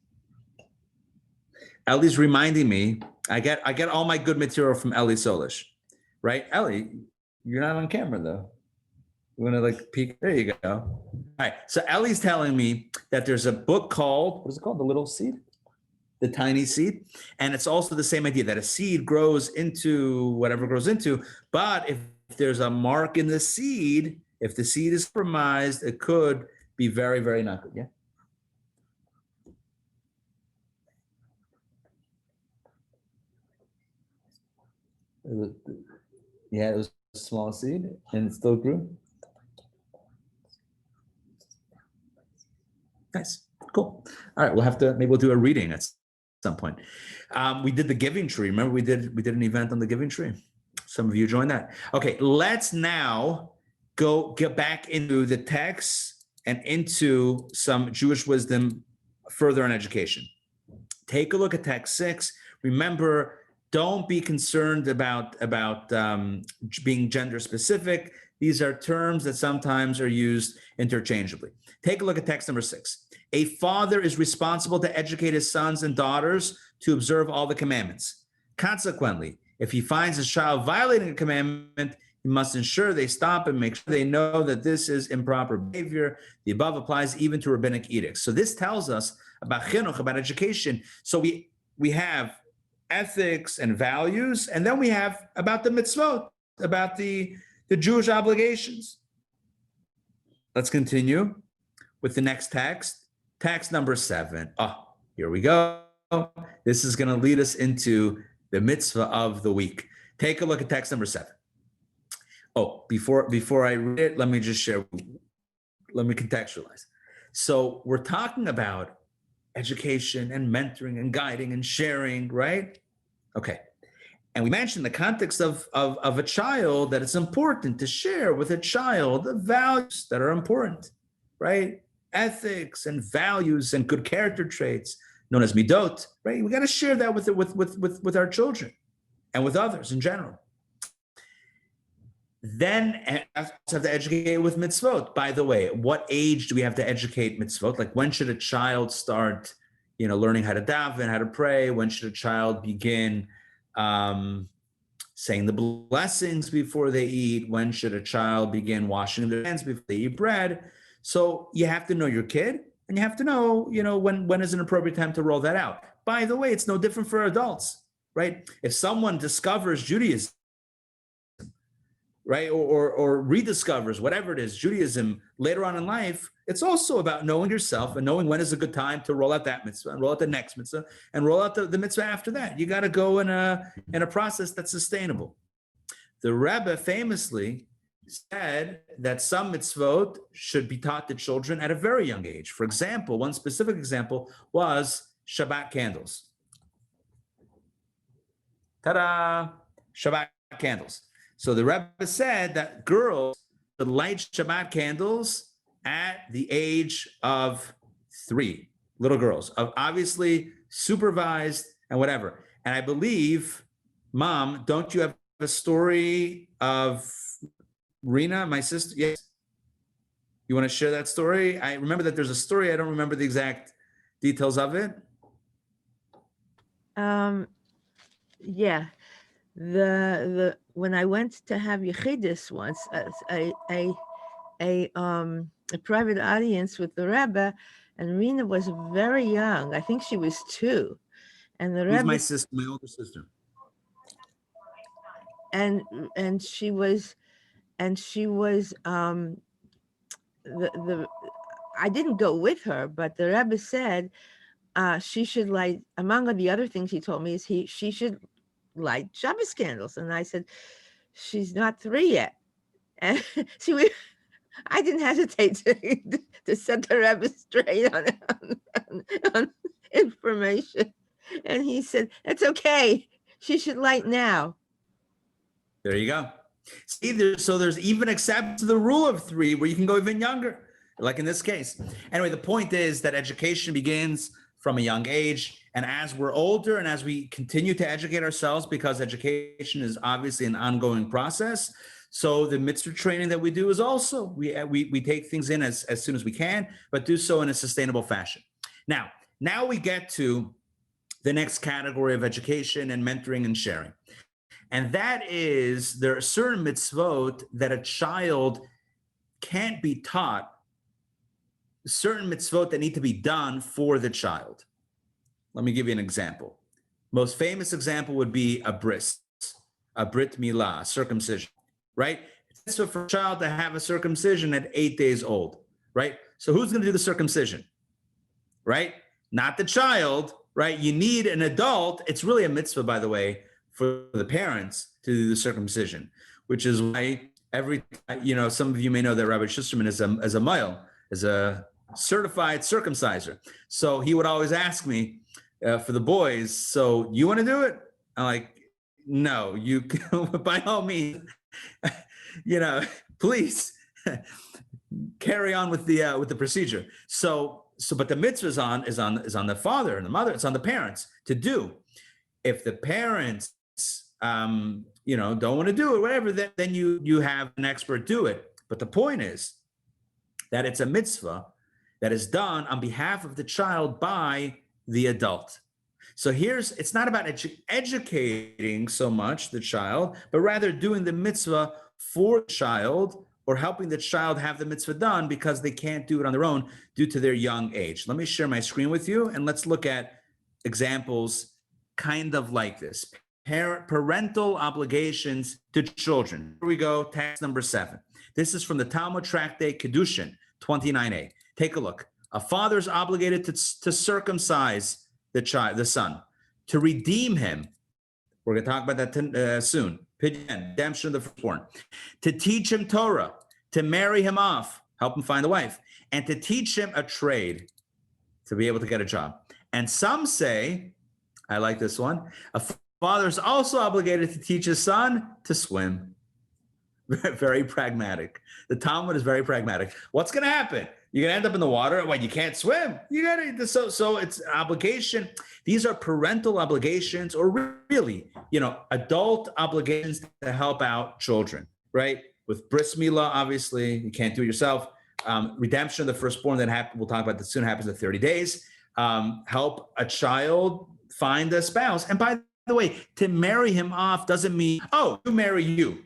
Ellie's reminding me, I get all my good material from Ellie Sollish, right? Ellie, you're not on camera though. You want to peek? There you go. All right. So Ellie's telling me that there's a book called, what is it called? The Little Seed? The Tiny Seed. And it's also the same idea that a seed grows into whatever it grows into. But if there's a mark in the seed, if the seed is compromised, it could be very, very not good. Yeah. Yeah, it was a small seed and it still grew. Nice, cool. All right, maybe we'll do a reading at some point. We did the giving tree. Remember we did an event on the giving tree. Some of you joined that. Okay, let's now get back into the text and into some Jewish wisdom further on education. Take a look at text 6. Remember, don't be concerned about being gender specific. These are terms that sometimes are used interchangeably. Take a look at text number 6. A father is responsible to educate his sons and daughters to observe all the commandments. Consequently, if he finds his child violating a commandment, he must ensure they stop and make sure they know that this is improper behavior. The above applies even to rabbinic edicts. So this tells us about chinuch, about education. So we have ethics and values, and then we have about the mitzvot, about the Jewish obligations. Let's continue with the next text, text number 7. Oh, here we go. This is going to lead us into the mitzvah of the week. Take a look at text number 7. Oh, before I read it, let me contextualize. So we're talking about education and mentoring and guiding and sharing, right? Okay. And we mentioned the context of a child, that it's important to share with a child the values that are important, right? Ethics and values and good character traits known as midot, right? We got to share that with our children and with others in general. Then we have to educate with mitzvot. By the way, what age do we have to educate mitzvot? Like when should a child start, learning how to daven, how to pray? When should a child begin saying the blessings before they eat? When should a child begin washing their hands before they eat bread? So you have to know your kid, and you have to know, when is an appropriate time to roll that out. By the way, it's no different for adults, right? If someone discovers Judaism, right, or rediscovers whatever it is, Judaism later on in life, it's also about knowing yourself and knowing when is a good time to roll out that mitzvah and roll out the next mitzvah and roll out the mitzvah after that. You got to go in a process that's sustainable. The Rebbe famously said that some mitzvot should be taught to children at a very young age. For example, one specific example was Shabbat candles. Ta-da! Shabbat candles. So the Rebbe said that girls should light Shabbat candles at the age of 3, little girls, obviously supervised and whatever. And I believe, Mom, don't you have a story of Rena, my sister? Yes. You want to share that story? I remember that there's a story. I don't remember the exact details of it. Yeah, the when I went to have Yechidus once, a private audience with the Rebbe, and Rena was very young. I think she was 2, and the Who's Rebbe my sister, my older sister? and she was the I didn't go with her, but the Rebbe said she should light, among the other things he told me, is she should light Shabbos candles. And I said, she's not 3 yet. And see, I didn't hesitate to set the Rebbe straight on information. And he said, that's okay. She should light now. There you go. See, there's even exceptions to the rule of 3 where you can go even younger, like in this case. Anyway, the point is that education begins from a young age. And as we're older and as we continue to educate ourselves, because education is obviously an ongoing process, so the mitzvah training that we do is also, we take things in as soon as we can, but do so in a sustainable fashion. Now we get to the next category of education and mentoring and sharing. And that is, there are certain mitzvot that a child can't be taught, certain mitzvot that need to be done for the child. Let me give you an example. Most famous example would be a brit milah, circumcision, right? So for a child to have a circumcision at 8 days old, right? So who's going to do the circumcision, right? Not the child, right? You need an adult. It's really a mitzvah, by the way, for the parents to do the circumcision, which is why some of you may know that Rabbi Schusterman is a male, is a certified circumciser. So he would always ask me for the boys, so you want to do it? I'm like, no, you by all means, please carry on with the procedure. So but the mitzvah is on the father and the mother. It's on the parents to do. If the parents don't want to do it, whatever, then you have an expert do it. But the point is that it's a mitzvah that is done on behalf of the child by the adult. So it's not about educating so much the child, but rather doing the mitzvah for the child, or helping the child have the mitzvah done because they can't do it on their own due to their young age. Let me share my screen with you and let's look at examples kind of like this. Parental obligations to children. Here we go, text number 7. This is from the Talmud Tractate Kedushin 29a. Take a look. A father is obligated to circumcise the son, to redeem him. We're going to talk about that soon. Redemption of the firstborn. To teach him Torah, to marry him off, help him find a wife, and to teach him a trade, to be able to get a job. And some say, I like this one, a father is also obligated to teach his son to swim. Very pragmatic. The Talmud is very pragmatic. What's going to happen? You're going to end up in the water. What, you can't swim? You got to, so it's an obligation. These are parental obligations, or really, adult obligations to help out children, right? With bris milah, obviously, you can't do it yourself. Redemption of the firstborn, we'll talk about that soon, happens in 30 days. Help a child find a spouse. And by the way, to marry him off doesn't mean, you marry you.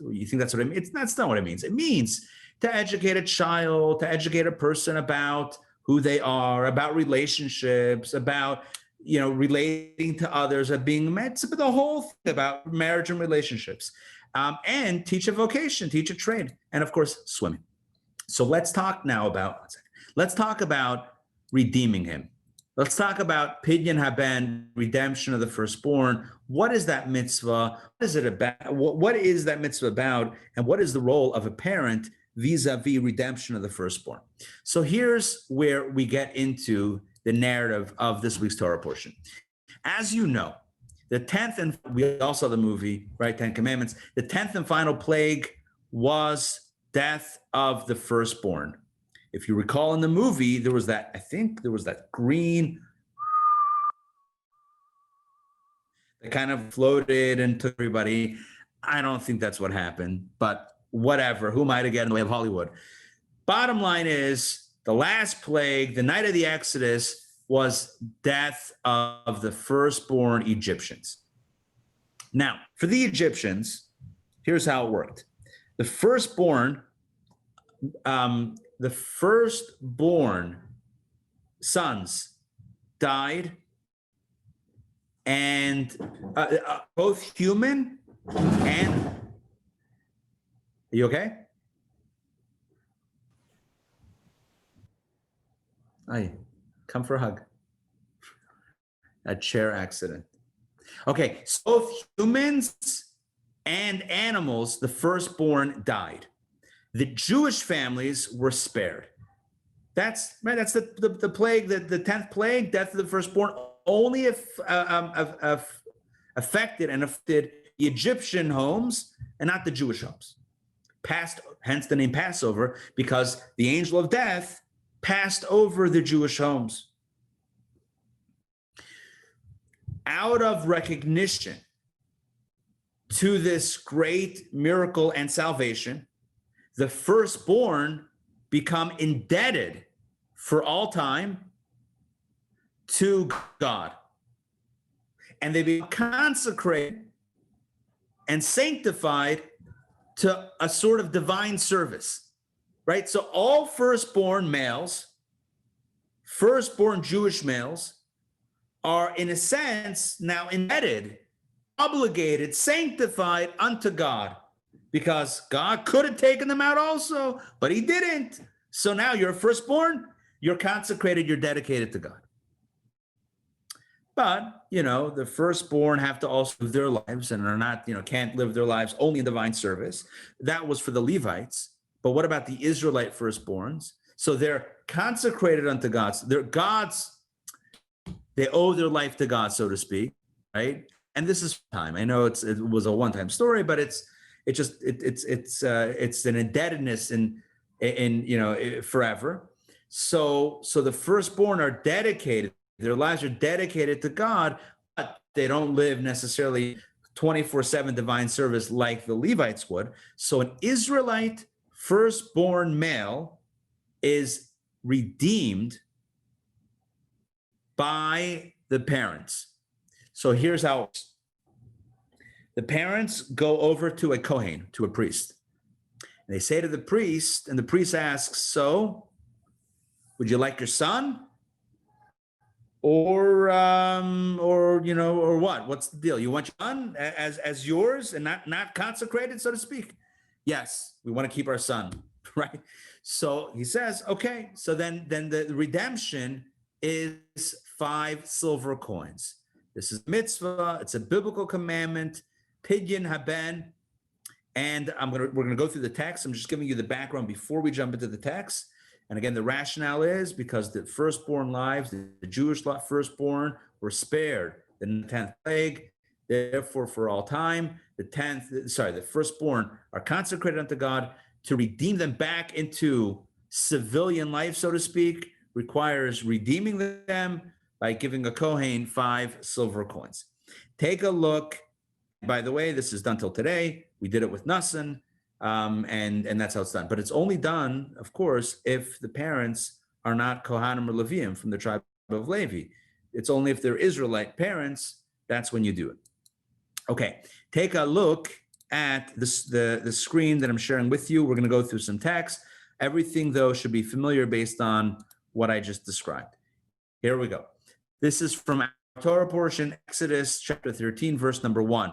You think that's what it means? That's not what it means. It means to educate a child, to educate a person about who they are, about relationships, about, relating to others, of being met, but the whole thing about marriage and relationships, and teach a vocation, teach a trade, and of course, swimming. So let's talk now about redeeming him. Let's talk about Pidyon Haben, redemption of the firstborn. What is that mitzvah? What is it about? What is that mitzvah about? And what is the role of a parent vis-a-vis redemption of the firstborn? So here's where we get into the narrative of this week's Torah portion. As you know, the 10th, and we all saw the movie, right? 10 Commandments. The 10th and final plague was death of the firstborn. If you recall in the movie, there was that, I think there was that green that kind of floated and took everybody. I don't think that's what happened, but whatever. Who am I to get in the way of Hollywood? Bottom line is the last plague, the night of the Exodus, was death of the firstborn Egyptians. Now, for the Egyptians, here's how it worked. The firstborn sons died, and both human and, are you okay? Hi, come for a hug. A chair accident. Okay, so both humans and animals, the firstborn died. The Jewish families were spared. That's right. That's the plague, the 10th plague, death of the firstborn, only if affected the Egyptian homes and not the Jewish homes. Hence the name Passover, because the angel of death passed over the Jewish homes. Out of recognition to this great miracle and salvation, the firstborn become indebted for all time to God. And they become consecrated and sanctified to a sort of divine service, right? So all firstborn males, firstborn Jewish males, are in a sense now indebted, obligated, sanctified unto God, because God could have taken them out also, but he didn't. So now you're a firstborn, you're consecrated, you're dedicated to God. But, the firstborn have to also live their lives and are not, can't live their lives only in divine service. That was for the Levites. But what about the Israelite firstborns? So they're consecrated unto God. They're God's, they owe their life to God, so to speak, right? And this is time. I know it was a one-time story, but it's an indebtedness in forever. So the firstborn are dedicated. Their lives are dedicated to God, but they don't live necessarily 24/7 divine service like the Levites would. So an Israelite firstborn male is redeemed by the parents. So here's how it works. The parents go over to a Kohen, to a priest. And they say to the priest, and the priest asks, so would you like your son? Or what? What's the deal? You want your son as yours and not consecrated, so to speak? Yes, we want to keep our son, right? So he says, okay. So then the redemption is 5 silver coins. This is mitzvah. It's a biblical commandment. Pidyon Haben. And we're gonna go through the text. I'm just giving you the background before we jump into the text. And again, the rationale is because the firstborn lives, the Jewish firstborn, were spared in the 10th plague. Therefore, for all time, the firstborn are consecrated unto God. To redeem them back into civilian life, so to speak, requires redeeming them by giving a Kohen 5 silver coins. Take a look. By the way, this is done till today. We did it with Nassan. And that's how it's done. But it's only done, of course, if the parents are not Kohanim or Leviim from the tribe of Levi. It's only if they're Israelite parents, that's when you do it. Okay, take a look at the screen that I'm sharing with you. We're going to go through some text. Everything, though, should be familiar based on what I just described. Here we go. This is from our Torah portion, Exodus chapter 13, verse number 1.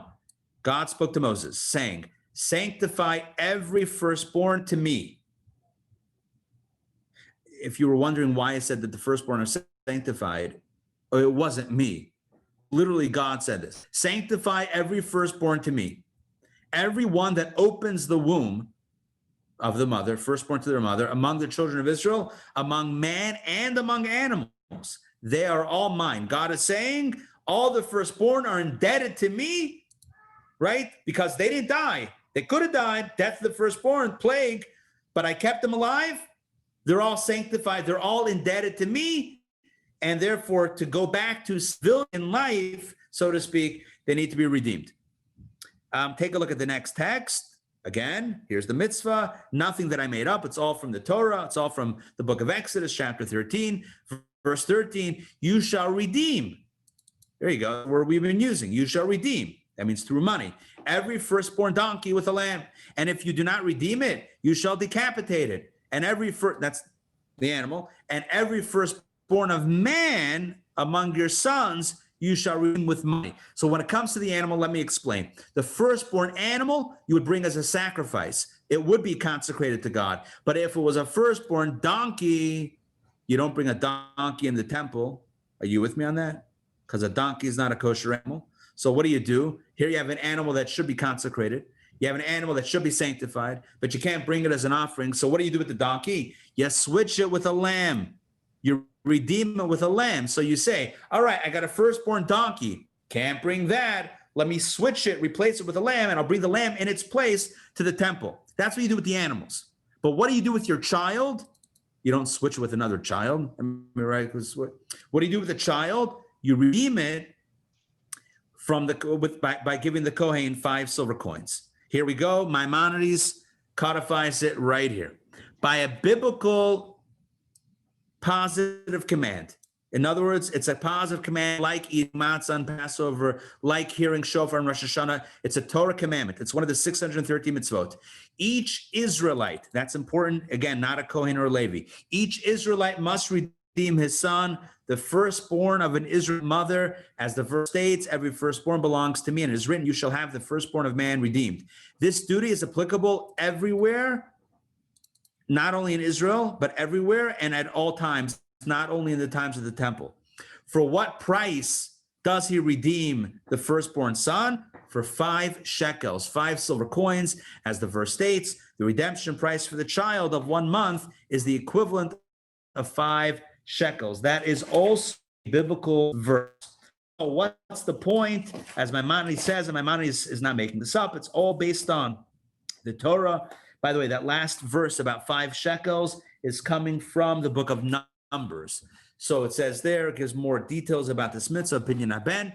God spoke to Moses, saying, sanctify every firstborn to me. If you were wondering why I said that the firstborn are sanctified, Oh, it wasn't me. Literally, God said this. Sanctify every firstborn to me. Every one that opens the womb of the mother, firstborn to their mother, among the children of Israel, among man and among animals. They are all mine. God is saying all the firstborn are indebted to me, right? Because they didn't die. They could have died, death of the firstborn, plague, but I kept them alive. They're all sanctified. They're all indebted to me. And therefore, to go back to civilian life, so to speak, they need to be redeemed. Take a look at the next text. Again, here's the mitzvah. Nothing that I made up. It's all from the Torah. It's all from the book of Exodus, chapter 13, verse 13. You shall redeem. There you go. Where we've been using. You shall redeem. That means through money. Every firstborn donkey with a lamb. And if you do not redeem it, you shall decapitate it. And that's the animal. And every firstborn of man among your sons, you shall redeem with money. So when it comes to the animal, let me explain. The firstborn animal, you would bring as a sacrifice. It would be consecrated to God. But if it was a firstborn donkey, you don't bring a donkey in the temple. Are you with me on that? Because a donkey is not a kosher animal. So what do? Here you have an animal that should be consecrated. You have an animal that should be sanctified, but you can't bring it as an offering. So what do you do with the donkey? You switch it with a lamb. You redeem it with a lamb. So you say, all right, I got a firstborn donkey. Can't bring that. Let me switch it, replace it with a lamb, and I'll bring the lamb in its place to the temple. That's what you do with the animals. But what do you do with your child? You don't switch it with another child. Am I right? What do you do with the child? You redeem it by giving the Kohen 5 silver coins. Here we go. Maimonides codifies it right here. By a biblical positive command. In other words, it's a positive command like eating matzah on Passover, like hearing shofar on Rosh Hashanah. It's a Torah commandment. It's one of the 613 mitzvot. Each Israelite, that's important, again, not a Kohen or a Levi. Each Israelite must redeem his son, the firstborn of an Israelite mother. As the verse states, every firstborn belongs to me, and it is written, you shall have the firstborn of man redeemed. This duty is applicable everywhere, not only in Israel, but everywhere and at all times, not only in the times of the temple. For what price does he redeem the firstborn son? For 5 shekels, 5 silver coins. As the verse states, the redemption price for the child of 1 month is the equivalent of 5 shekels. That is also a biblical verse. So what's the point? As Maimonides says, and Maimonides is not making this up, it's all based on the Torah. By the way, that last verse about 5 shekels is coming from the book of Numbers. So it says there, it gives more details about this mitzvah, opinion haben.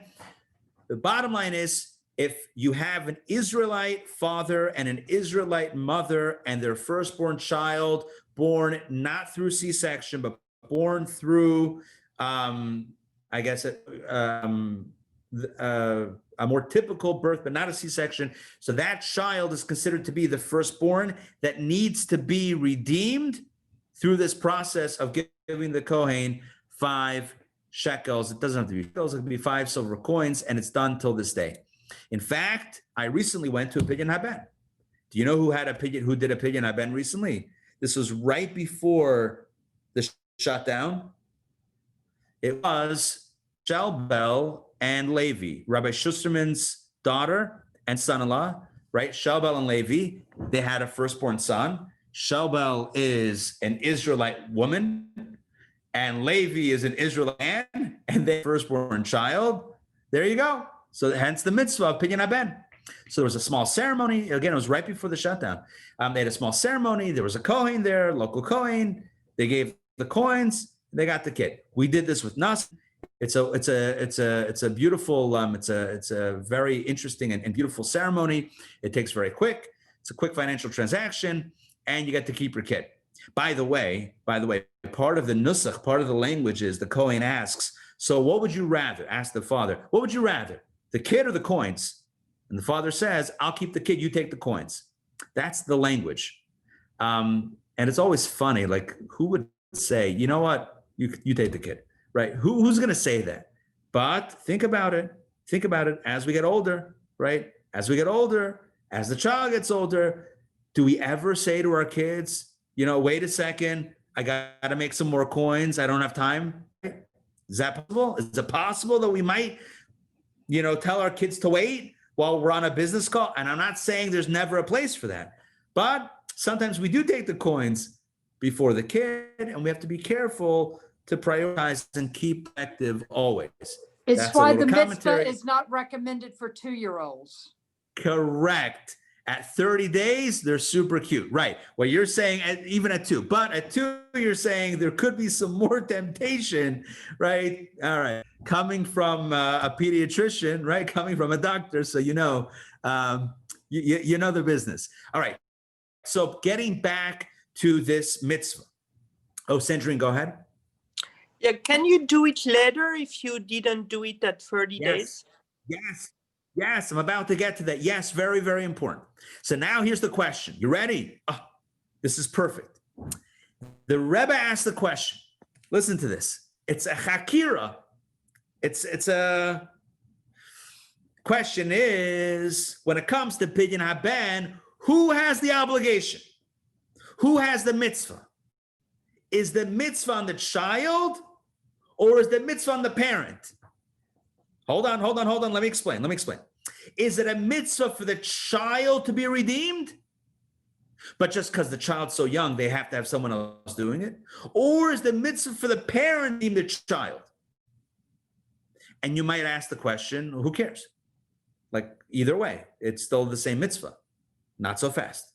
The bottom line is, if you have an Israelite father and an Israelite mother and their firstborn child born not through C-section, but born through, a more typical birth, but not a C-section. So that child is considered to be the firstborn that needs to be redeemed through this process of giving the Kohen 5 shekels. It doesn't have to be shekels, it can be 5 silver coins, and it's done till this day. In fact, I recently went to Opinion Haben. Do you know who did Opinion Haben recently? This was right before the shutdown. It was Shelbel and Levi, Rabbi Schusterman's daughter and son-in-law, right? Shelbel and Levi, they had a firstborn son. Shelbel is an Israelite woman, and Levi is an Israelite man, and their firstborn child. There you go. So hence the mitzvah of Opinion Haben. So there was a small ceremony. Again, it was right before the shutdown. They had a small ceremony. There was a Kohen there, local Kohen. They gave the coins. They got the kid. We did this with Nas. It's a beautiful. It's a very interesting and beautiful ceremony. It takes very quick. It's a quick financial transaction, and you get to keep your kid. By the way, part of the nusach, part of the language is the Kohen asks, so what would you rather? Ask the father, what would you rather, the kid or the coins? And the father says, I'll keep the kid, you take the coins. That's the language. And it's always funny, like who would say, you know what, you take the kid, right? Who's going to say that? But think about it as we get older, right? As we get older, as the child gets older, do we ever say to our kids, wait a second, I got to make some more coins. I don't have time. Is that possible? Is it possible that we might, tell our kids to wait while we're on a business call? And I'm not saying there's never a place for that, but sometimes we do take the coins before the kid, and we have to be careful to prioritize and keep active always. It's That's a why little the commentary. mitzvah is not recommended for 2-year-olds. Correct. At 30 days, they're super cute. Right. Well, you're saying even at 2, but at 2, you're saying there could be some more temptation, right? All right. Coming from a pediatrician, right? Coming from a doctor. So, you know the business. All right. So getting back to this mitzvah. Oh, Sandrine, go ahead. Yeah, can you do it later if you didn't do it at 30 days? Yes, I'm about to get to that. Yes, very, very important. So now here's the question. You ready? Oh, this is perfect. The Rebbe asked the question. Listen to this. It's a chakira. It's a question is, when it comes to Pidyon Haben, who has the obligation? Who has the mitzvah? Is the mitzvah on the child or is the mitzvah on the parent? Hold on. Let me explain. Is it a mitzvah for the child to be redeemed? But just because the child's so young, they have to have someone else doing it? Or is the mitzvah for the parent to redeem the child? And you might ask the question, who cares? Like either way, it's still the same mitzvah. Not so fast.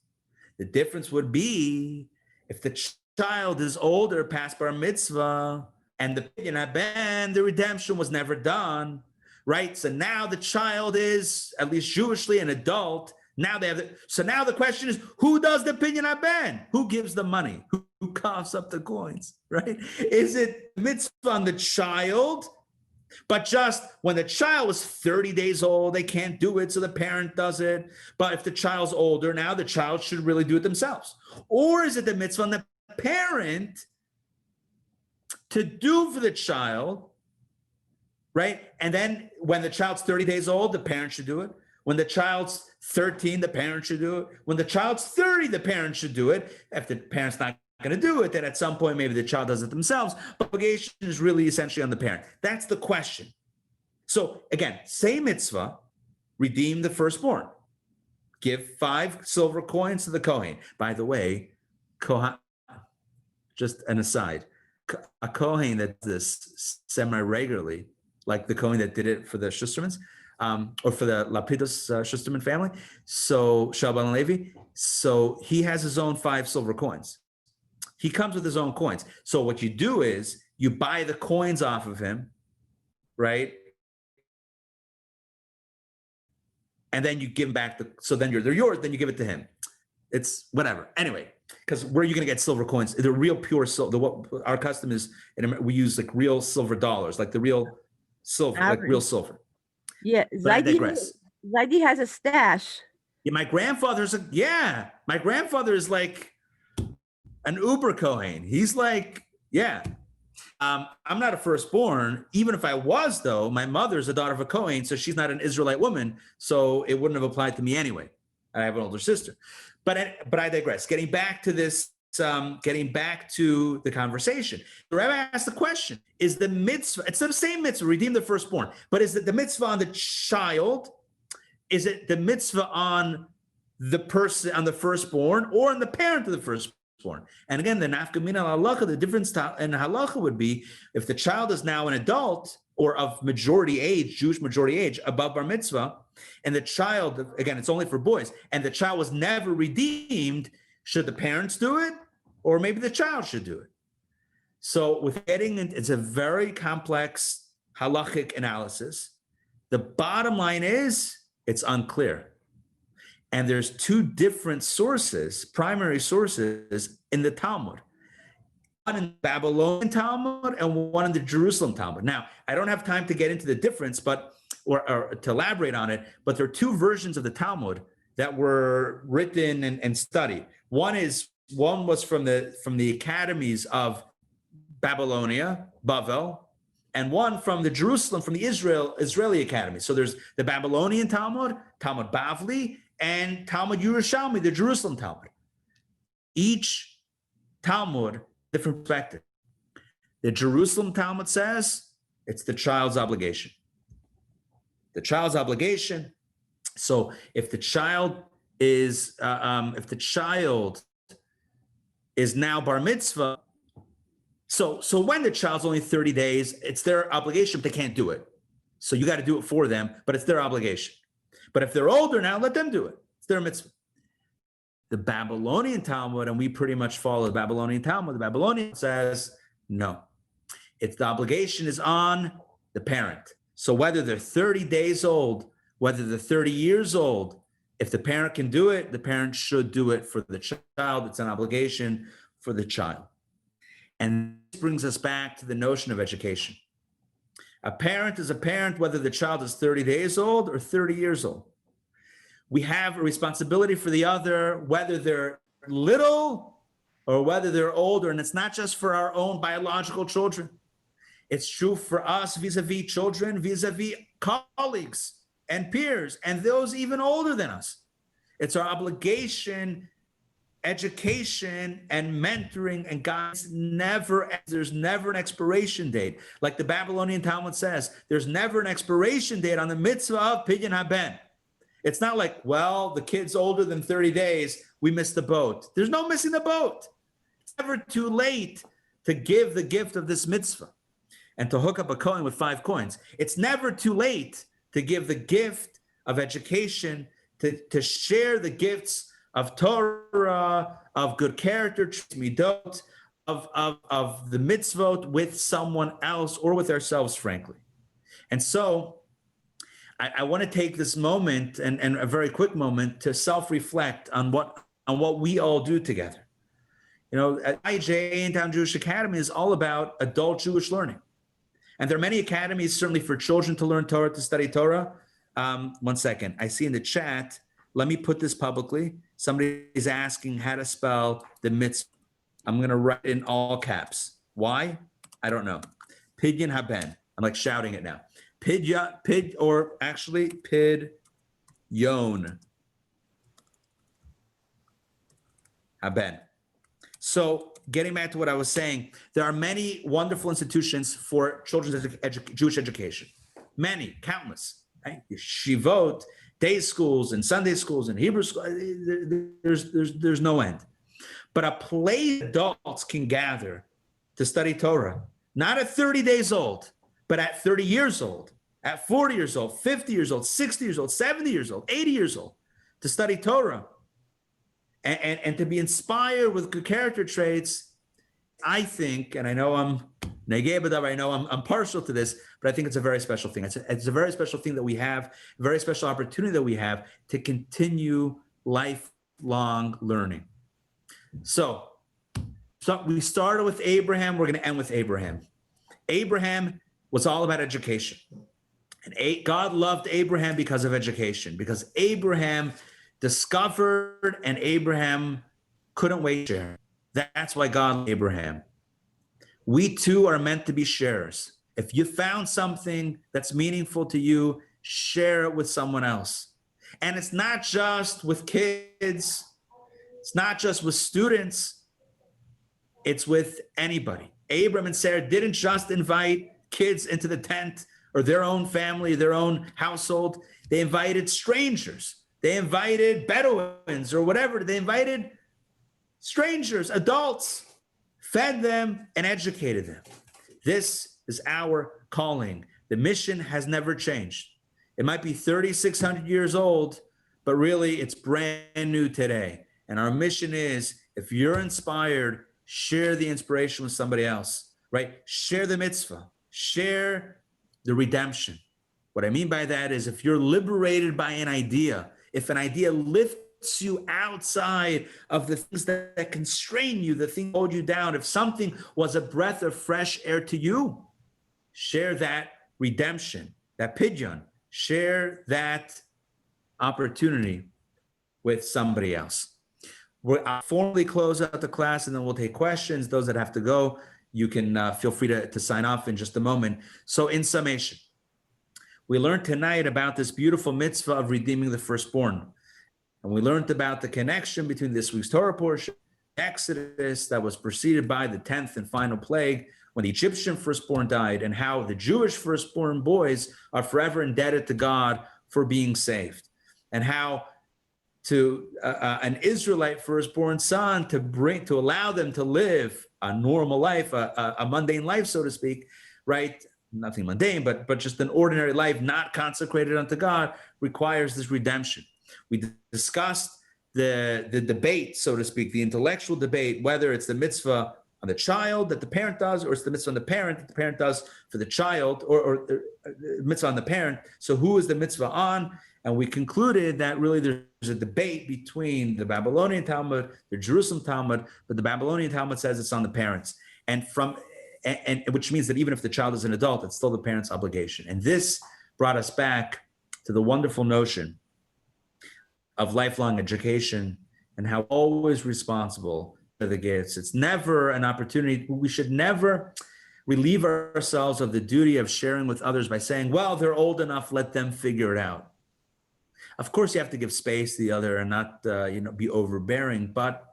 The difference would be if the child is older, past bar mitzvah, and the Pidyon Haben, the redemption was never done, right? So now the child is, at least Jewishly, an adult. Now they have so now the question is, who does the Pidyon Haben? Who gives the money? Who coughs up the coins, right? Is it mitzvah on the child? But just when the child is 30 days old, they can't do it, so the parent does it. But if the child's older, now the child should really do it themselves. Or is it the mitzvah on the parent to do for the child, right? And then when the child's 30 days old, the parent should do it. When the child's 13, the parent should do it. When the child's 30, the parent should do it. If the parent's not going to do it, then at some point, maybe the child does it themselves. But obligation is really essentially on the parent. That's the question. So again, same mitzvah, redeem the firstborn. Give 5 silver coins to the Kohen. By the way, just an aside, a Kohen that does this semi-regularly, like the Kohen that did it for the Schustermans, or for the Lapidus Schusterman family, so Shabbat and Levi, so he has his own 5 silver coins. He comes with his own coins. So what you do is you buy the coins off of him, right? And then you give him back so then they're yours, then you give it to him. It's whatever. Anyway, because where are you going to get silver coins? The real pure silver, what our custom is, we use like real silver dollars, like the real silver, like real silver. Yeah, Zaidi has a stash. Yeah, my grandfather is like an Uber Kohen. He's like, I'm not a firstborn. Even if I was, though, my mother's a daughter of a Kohen, so she's not an Israelite woman, so it wouldn't have applied to me anyway. I have an older sister. But I digress. Getting back to this, getting back to the conversation. The Rabbi asked the question, is the mitzvah, it's the same mitzvah, redeem the firstborn, but is it the mitzvah on the child? Is it the mitzvah on the person, on the firstborn, or on the parent of the firstborn? And again, the nafkamina halacha, the difference in halacha would be if the child is now an adult or of majority age, Jewish majority age, above bar mitzvah, and the child, again, it's only for boys, and the child was never redeemed, should the parents do it? Or maybe the child should do it. So with getting, it's a very complex halachic analysis. The bottom line is, it's unclear. And there's 2 different sources, primary sources in the Talmud. One in the Babylonian Talmud and one in the Jerusalem Talmud. Now, I don't have time to get into the difference, or to elaborate on it, but there are 2 versions of the Talmud that were written and studied. One was from the academies of Babylonia, Bavel, and one from the Jerusalem, from the Israeli Academy. So there's the Babylonian Talmud, Talmud Bavli, and Talmud Yerushalmi, the Jerusalem Talmud. Each Talmud, different perspective. The Jerusalem Talmud says It's the child's obligation. The child's obligation. So if the child is now bar mitzvah, so when the child's only 30 days, it's their obligation, but they can't do it. So you got to do it for them, but it's their obligation. But if they're older now, let them do it. It's their mitzvah. The Babylonian Talmud, and we pretty much follow the Babylonian Talmud, the Babylonian says, no. It's the obligation is on the parent. So whether they're 30 days old, whether they're 30 years old, if the parent can do it, the parent should do it for the child. It's an obligation for the child. And this brings us back to the notion of education. A parent is a parent, whether the child is 30 days old or 30 years old. We have a responsibility for the other, whether they're little or whether they're older. And it's not just for our own biological children. It's true for us vis-a-vis children, vis-a-vis colleagues and peers, and those even older than us. It's our obligation. Education and mentoring and guidance there's never an expiration date. Like the Babylonian Talmud says, there's never an expiration date on the mitzvah of Pidyon Haben. It's not like, well, the kid's older than 30 days, we missed the boat. There's no missing the boat. It's never too late to give the gift of this mitzvah and to hook up a coin with 5 coins. It's never too late to give the gift of education, to share the gifts of Torah, of good character, midot, of the mitzvot with someone else or with ourselves, frankly. And so I want to take this moment and a very quick moment to self-reflect on what we all do together. You know, at IJ, Intown Jewish Academy, is all about adult Jewish learning. And there are many academies, certainly for children to learn Torah, to study Torah. 1 second. I see in the chat, let me put this publicly. Somebody is asking how to spell the mitzvah. I'm going to write in all caps. Why? I don't know. Pidyon Haben. I'm like shouting it now. Pidyon Haben. So getting back to what I was saying, there are many wonderful institutions for children's Jewish education. Many, countless. Right? Yeshivot, day schools and Sunday schools and Hebrew schools, there's no end. But a place adults can gather to study Torah, not at 30 days old, but at 30 years old, at 40 years old, 50 years old, 60 years old, 70 years old, 80 years old, to study Torah and to be inspired with good character traits. I think, and I know I'm partial to this, but I think it's a very special thing. It's a very special thing that we have, a very special opportunity that we have to continue lifelong learning. So we started with Abraham. We're going to end with Abraham. Abraham was all about education. And God loved Abraham because of education, because Abraham discovered and Abraham couldn't wait to share. That's why God loved Abraham. We too are meant to be sharers. If you found something that's meaningful to you, share it with someone else. And it's not just with kids. It's not just with students. It's with anybody. Abraham and Sarah didn't just invite kids into the tent or their own family, their own household. They invited strangers. They invited Bedouins or whatever. They invited strangers, adults, fed them and educated them. This is our calling. The mission has never changed. It might be 3,600 years old, but really it's brand new today. And our mission is, if you're inspired, share the inspiration with somebody else, right? Share the mitzvah, share the redemption. What I mean by that is, if you're liberated by an idea, if an idea lifts you outside of the things that constrain you, the thing that hold you down, if something was a breath of fresh air to you, share that redemption, that pidyon, share that opportunity with somebody else. I'll formally close out the class and then we'll take questions. Those that have to go, you can feel free to sign off in just a moment. So in summation, we learned tonight about this beautiful mitzvah of redeeming the firstborn. And we learned about the connection between this week's Torah portion, Exodus, that was preceded by the 10th and final plague when the Egyptian firstborn died, and how the Jewish firstborn boys are forever indebted to God for being saved, and how to an Israelite firstborn son to allow them to live a normal life, a mundane life, so to speak, right? Nothing mundane, but just an ordinary life, not consecrated unto God, requires this redemption. We discussed the debate, so to speak, the intellectual debate, whether it's the mitzvah on the child that the parent does, or it's the mitzvah on the parent that the parent does for the child, or mitzvah on the parent. So who is the mitzvah on? And we concluded that really there's a debate between the Babylonian Talmud, the Jerusalem Talmud, but the Babylonian Talmud says it's on the parents. And which means that even if the child is an adult, it's still the parent's obligation. And this brought us back to the wonderful notion of lifelong education and how always responsible for the gifts. It's never an opportunity. We should never relieve ourselves of the duty of sharing with others by saying, well, they're old enough, let them figure it out. Of course, you have to give space to the other and not be overbearing, but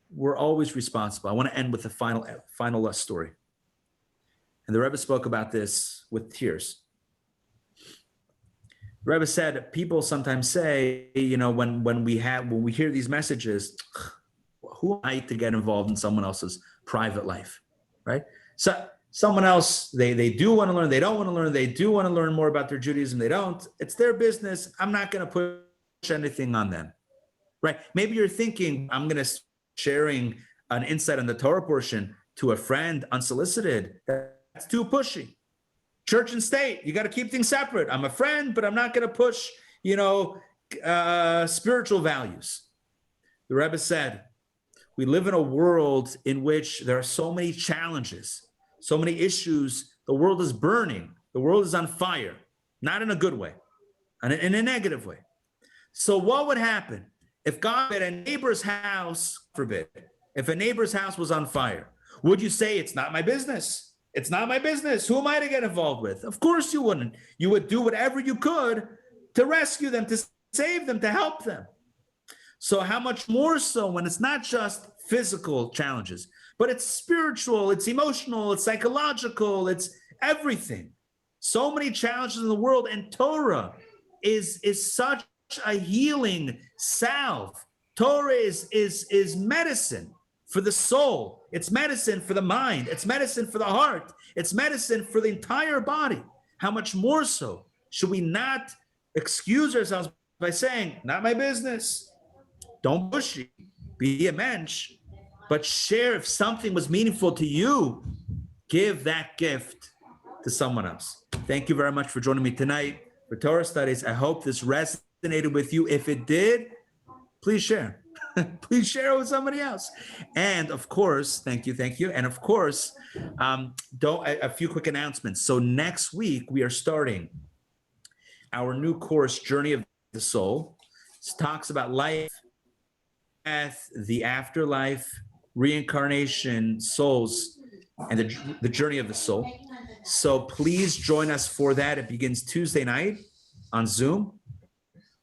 we're always responsible. I want to end with a final story. And the Rebbe spoke about this with tears. The Rebbe said, people sometimes say, when we hear these messages, who am I to get involved in someone else's private life, right? So someone else, they do want to learn, they don't want to learn, they do want to learn more about their Judaism, they don't. It's their business. I'm not going to push anything on them, right? Maybe you're thinking, I'm going to sharing an insight on the Torah portion to a friend unsolicited. That's too pushy. Church and state, you got to keep things separate. I'm a friend, but I'm not going to push, spiritual values. The Rebbe said, we live in a world in which there are so many challenges, so many issues. The world is burning. The world is on fire, not in a good way, in a negative way. So what would happen if God at a neighbor's house, forbid, if a neighbor's house was on fire? Would you say, it's not my business? It's not my business. Who am I to get involved with? Of course you wouldn't. You would do whatever you could to rescue them, to save them, to help them. So how much more so when it's not just physical challenges, but it's spiritual, it's emotional, it's psychological, it's everything. So many challenges in the world, and Torah is such a healing salve. Torah is medicine for the soul. It's medicine for the mind. It's medicine for the heart. It's medicine for the entire body. How much more so should we not excuse ourselves by saying, not my business, don't push it, be a mensch, but share. If something was meaningful to you, give that gift to someone else. Thank you very much for joining me tonight for Torah studies. I hope this resonated with you. If it did, please share. Please share it with somebody else. And of course, thank you. And of course, a few quick announcements. So next week, we are starting our new course, Journey of the Soul. It talks about life, death, the afterlife, reincarnation, souls, and the journey of the soul. So please join us for that. It begins Tuesday night on Zoom,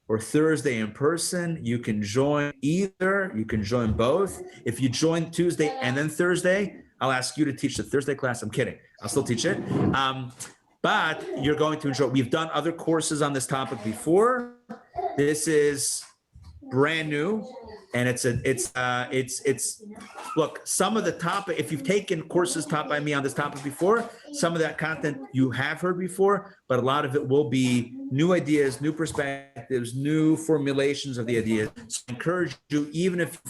or Thursday in person. You can join either, you can join both. If you join Tuesday and then Thursday, I'll ask you to teach the Thursday class. I'm kidding, I'll still teach it. But you're going to enjoy. We've done other courses on this topic before. This is brand new. And it's look, some of the topic, if you've taken courses taught by me on this topic before, some of that content you have heard before, but a lot of it will be new ideas, new perspectives, new formulations of the ideas. So I encourage you, even if,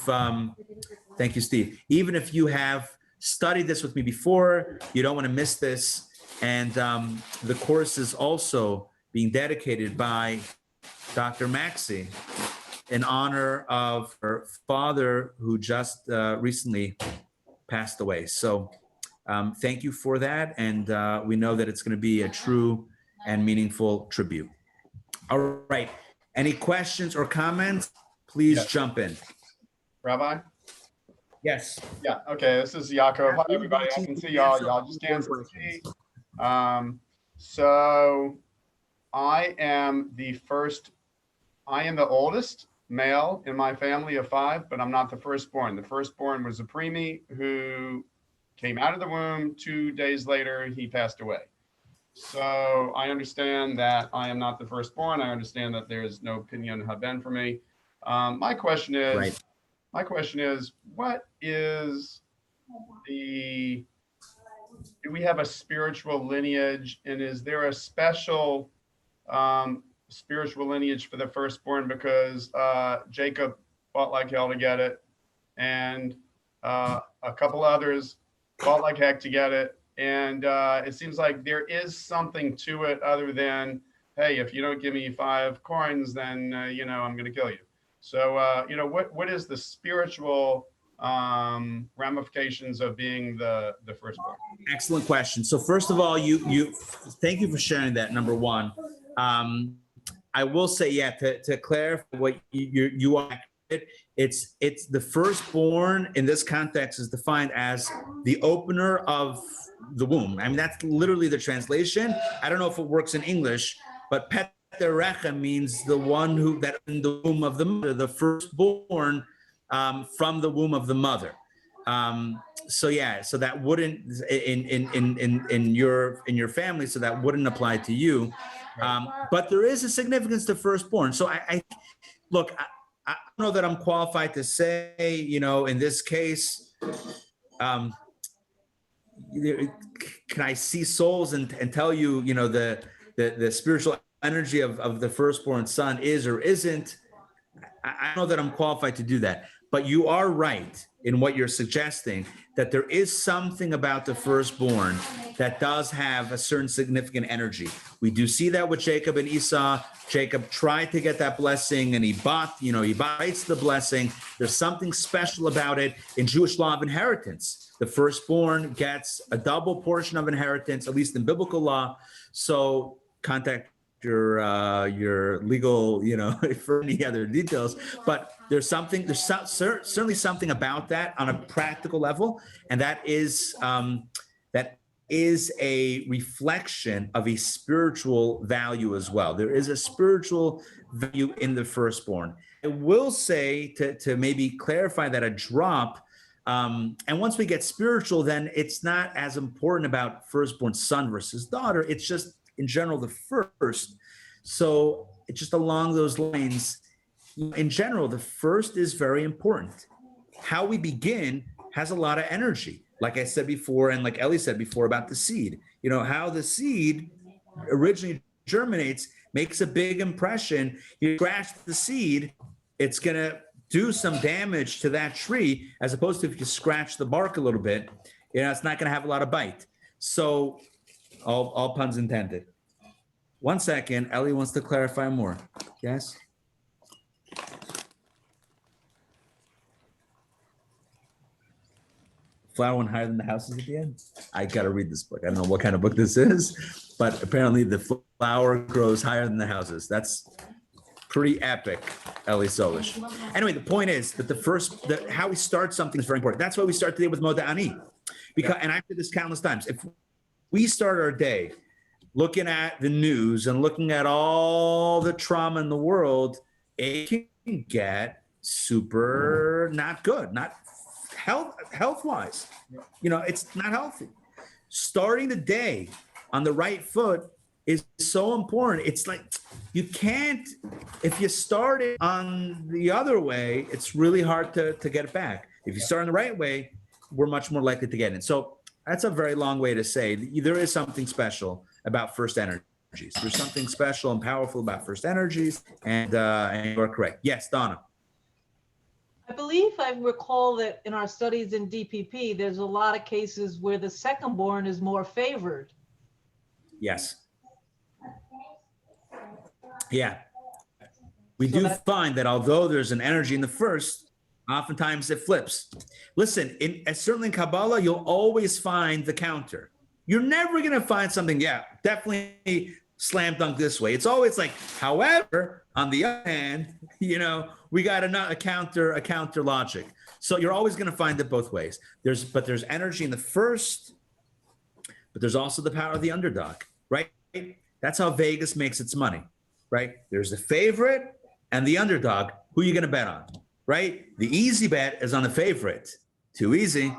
thank you, Steve, even if you have studied this with me before, you don't want to miss this. And the course is also being dedicated by Dr. Maxey in honor of her father, who just recently passed away. So thank you for that. And we know that it's going to be a true and meaningful tribute. All right. Any questions or comments? Please jump in. Rabbi? Yes. Yeah, okay, this is Yaakov. Hi, everybody. I can see y'all. Y'all just can't see. So I am the oldest male in my family of 5, but I'm not the firstborn. The firstborn was a preemie who came out of the womb. 2 days later, he passed away. So I understand that I am not the firstborn. I understand that there is no pinyan haben for me. My question is, Right. what is do we have a spiritual lineage, and is there a special spiritual lineage for the firstborn? Because Jacob fought like hell to get it, and a couple others fought like heck to get it. And it seems like there is something to it other than, hey, if you don't give me 5 coins, then, I'm going to kill you. So, what is the spiritual ramifications of being the firstborn? Excellent question. So first of all, you thank you for sharing that. Number one, I will say, to clarify what you are. It's the firstborn in this context is defined as the opener of the womb. I mean, that's literally the translation. I don't know if it works in English, but Peterecha means the one who that in the womb of the mother, the firstborn from the womb of the mother. So that wouldn't in your family, so that wouldn't apply to you. But there is a significance to firstborn. So I look. I don't know that I'm qualified to say, in this case, can I see souls and tell you, the spiritual energy of the firstborn son is or isn't. I don't know that I'm qualified to do that, but you are right in what you're suggesting, that there is something about the firstborn that does have a certain significant energy. We do see that with Jacob and Esau. Jacob tried to get that blessing and he bites the blessing. There's something special about it in Jewish law of inheritance. The firstborn gets a double portion of inheritance, at least in biblical law. So contact your legal, for any other details, but there's certainly something about that on a practical level. And that is a reflection of a spiritual value as well. There is a spiritual value in the firstborn. I will say to maybe clarify that a drop, and once we get spiritual, then it's not as important about firstborn son versus daughter. It's just in general the first. So it's just along those lines. In general, the first is very important. How we begin has a lot of energy. Like I said before, and like Ellie said before about the seed, how the seed originally germinates makes a big impression. You scratch the seed, it's going to do some damage to that tree, as opposed to if you scratch the bark a little bit, it's not going to have a lot of bite. So all puns intended. 1 second, Ellie wants to clarify more. Yes? Flower one higher than the houses at the end? I got to read this book. I don't know what kind of book this is, but apparently the flower grows higher than the houses. That's pretty epic, Ellie Sollish. Anyway, the point is that how we start something is very important. That's why we start today with Moda Ani. And I've said this countless times. If we start our day looking at the news and looking at all the trauma in the world, it can get super not good, not health-wise. It's not healthy. Starting the day on the right foot is so important. It's like you can't, if you start it on the other way, it's really hard to get it back. If you start on the right way, we're much more likely to get it. So that's a very long way to say there is something special about first energies. There's something special and powerful about first energies, and you're correct. Yes, Donna. I believe I recall that in our studies in DPP, there's a lot of cases where the second born is more favored. Yes. Yeah. We do find that although there's an energy in the first, oftentimes it flips. Listen, certainly in Kabbalah, you'll always find the counter. You're never going to find something, definitely slam dunk this way. It's always like, however, on the other hand, we got a counter logic. So you're always going to find it both ways. There's energy in the first, but there's also the power of the underdog, right? That's how Vegas makes its money, right? There's the favorite and the underdog. Who are you going to bet on, right? The easy bet is on the favorite. Too easy.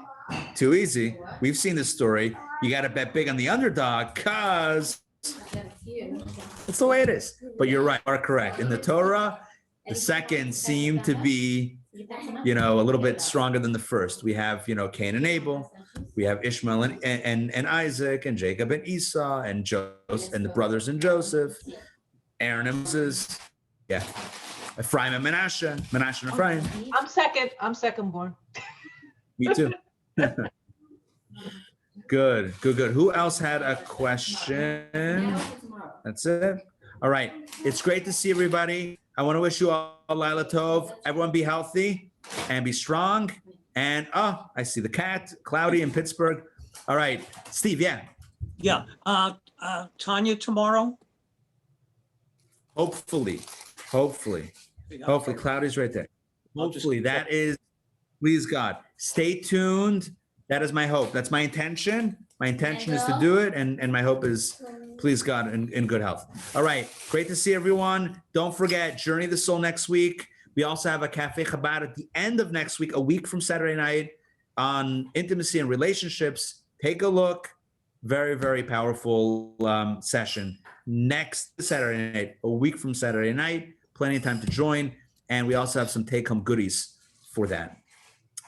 Too easy. We've seen this story. You got to bet big on the underdog because it's the way it is. But you're right, are correct. In the Torah, the second seemed to be, a little bit stronger than the first. We have, Cain and Abel. We have Ishmael and Isaac and Jacob and Esau and Joseph and the brothers and Joseph, Aaron and Moses. Yeah. Ephraim and Manasseh and Ephraim. I'm second born. Me too. Good. Who else had a question? That's it. All right. It's great to see everybody. I want to wish you all Laila Tov. Everyone be healthy and be strong. And I see the cat, Cloudy in Pittsburgh. All right. Steve, yeah. Yeah. Tanya tomorrow? Hopefully. Cloudy's right there. Hopefully. That is, please God. Stay tuned. That is my hope. That's my intention. My intention is to do it. And my hope is, please God, in good health. All right. Great to see everyone. Don't forget, Journey of the Soul next week. We also have a Cafe Chabad at the end of next week, a week from Saturday night, on intimacy and relationships. Take a look. Very, very powerful session. Next Saturday night, a week from Saturday night. Plenty of time to join. And we also have some take-home goodies for that.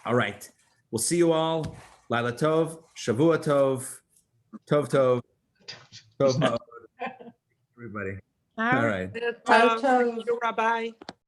All right. We'll see you all. Laila Tov, Shavua Tov, Tov Ma'od. Everybody. All right. Thank you, Rabbi.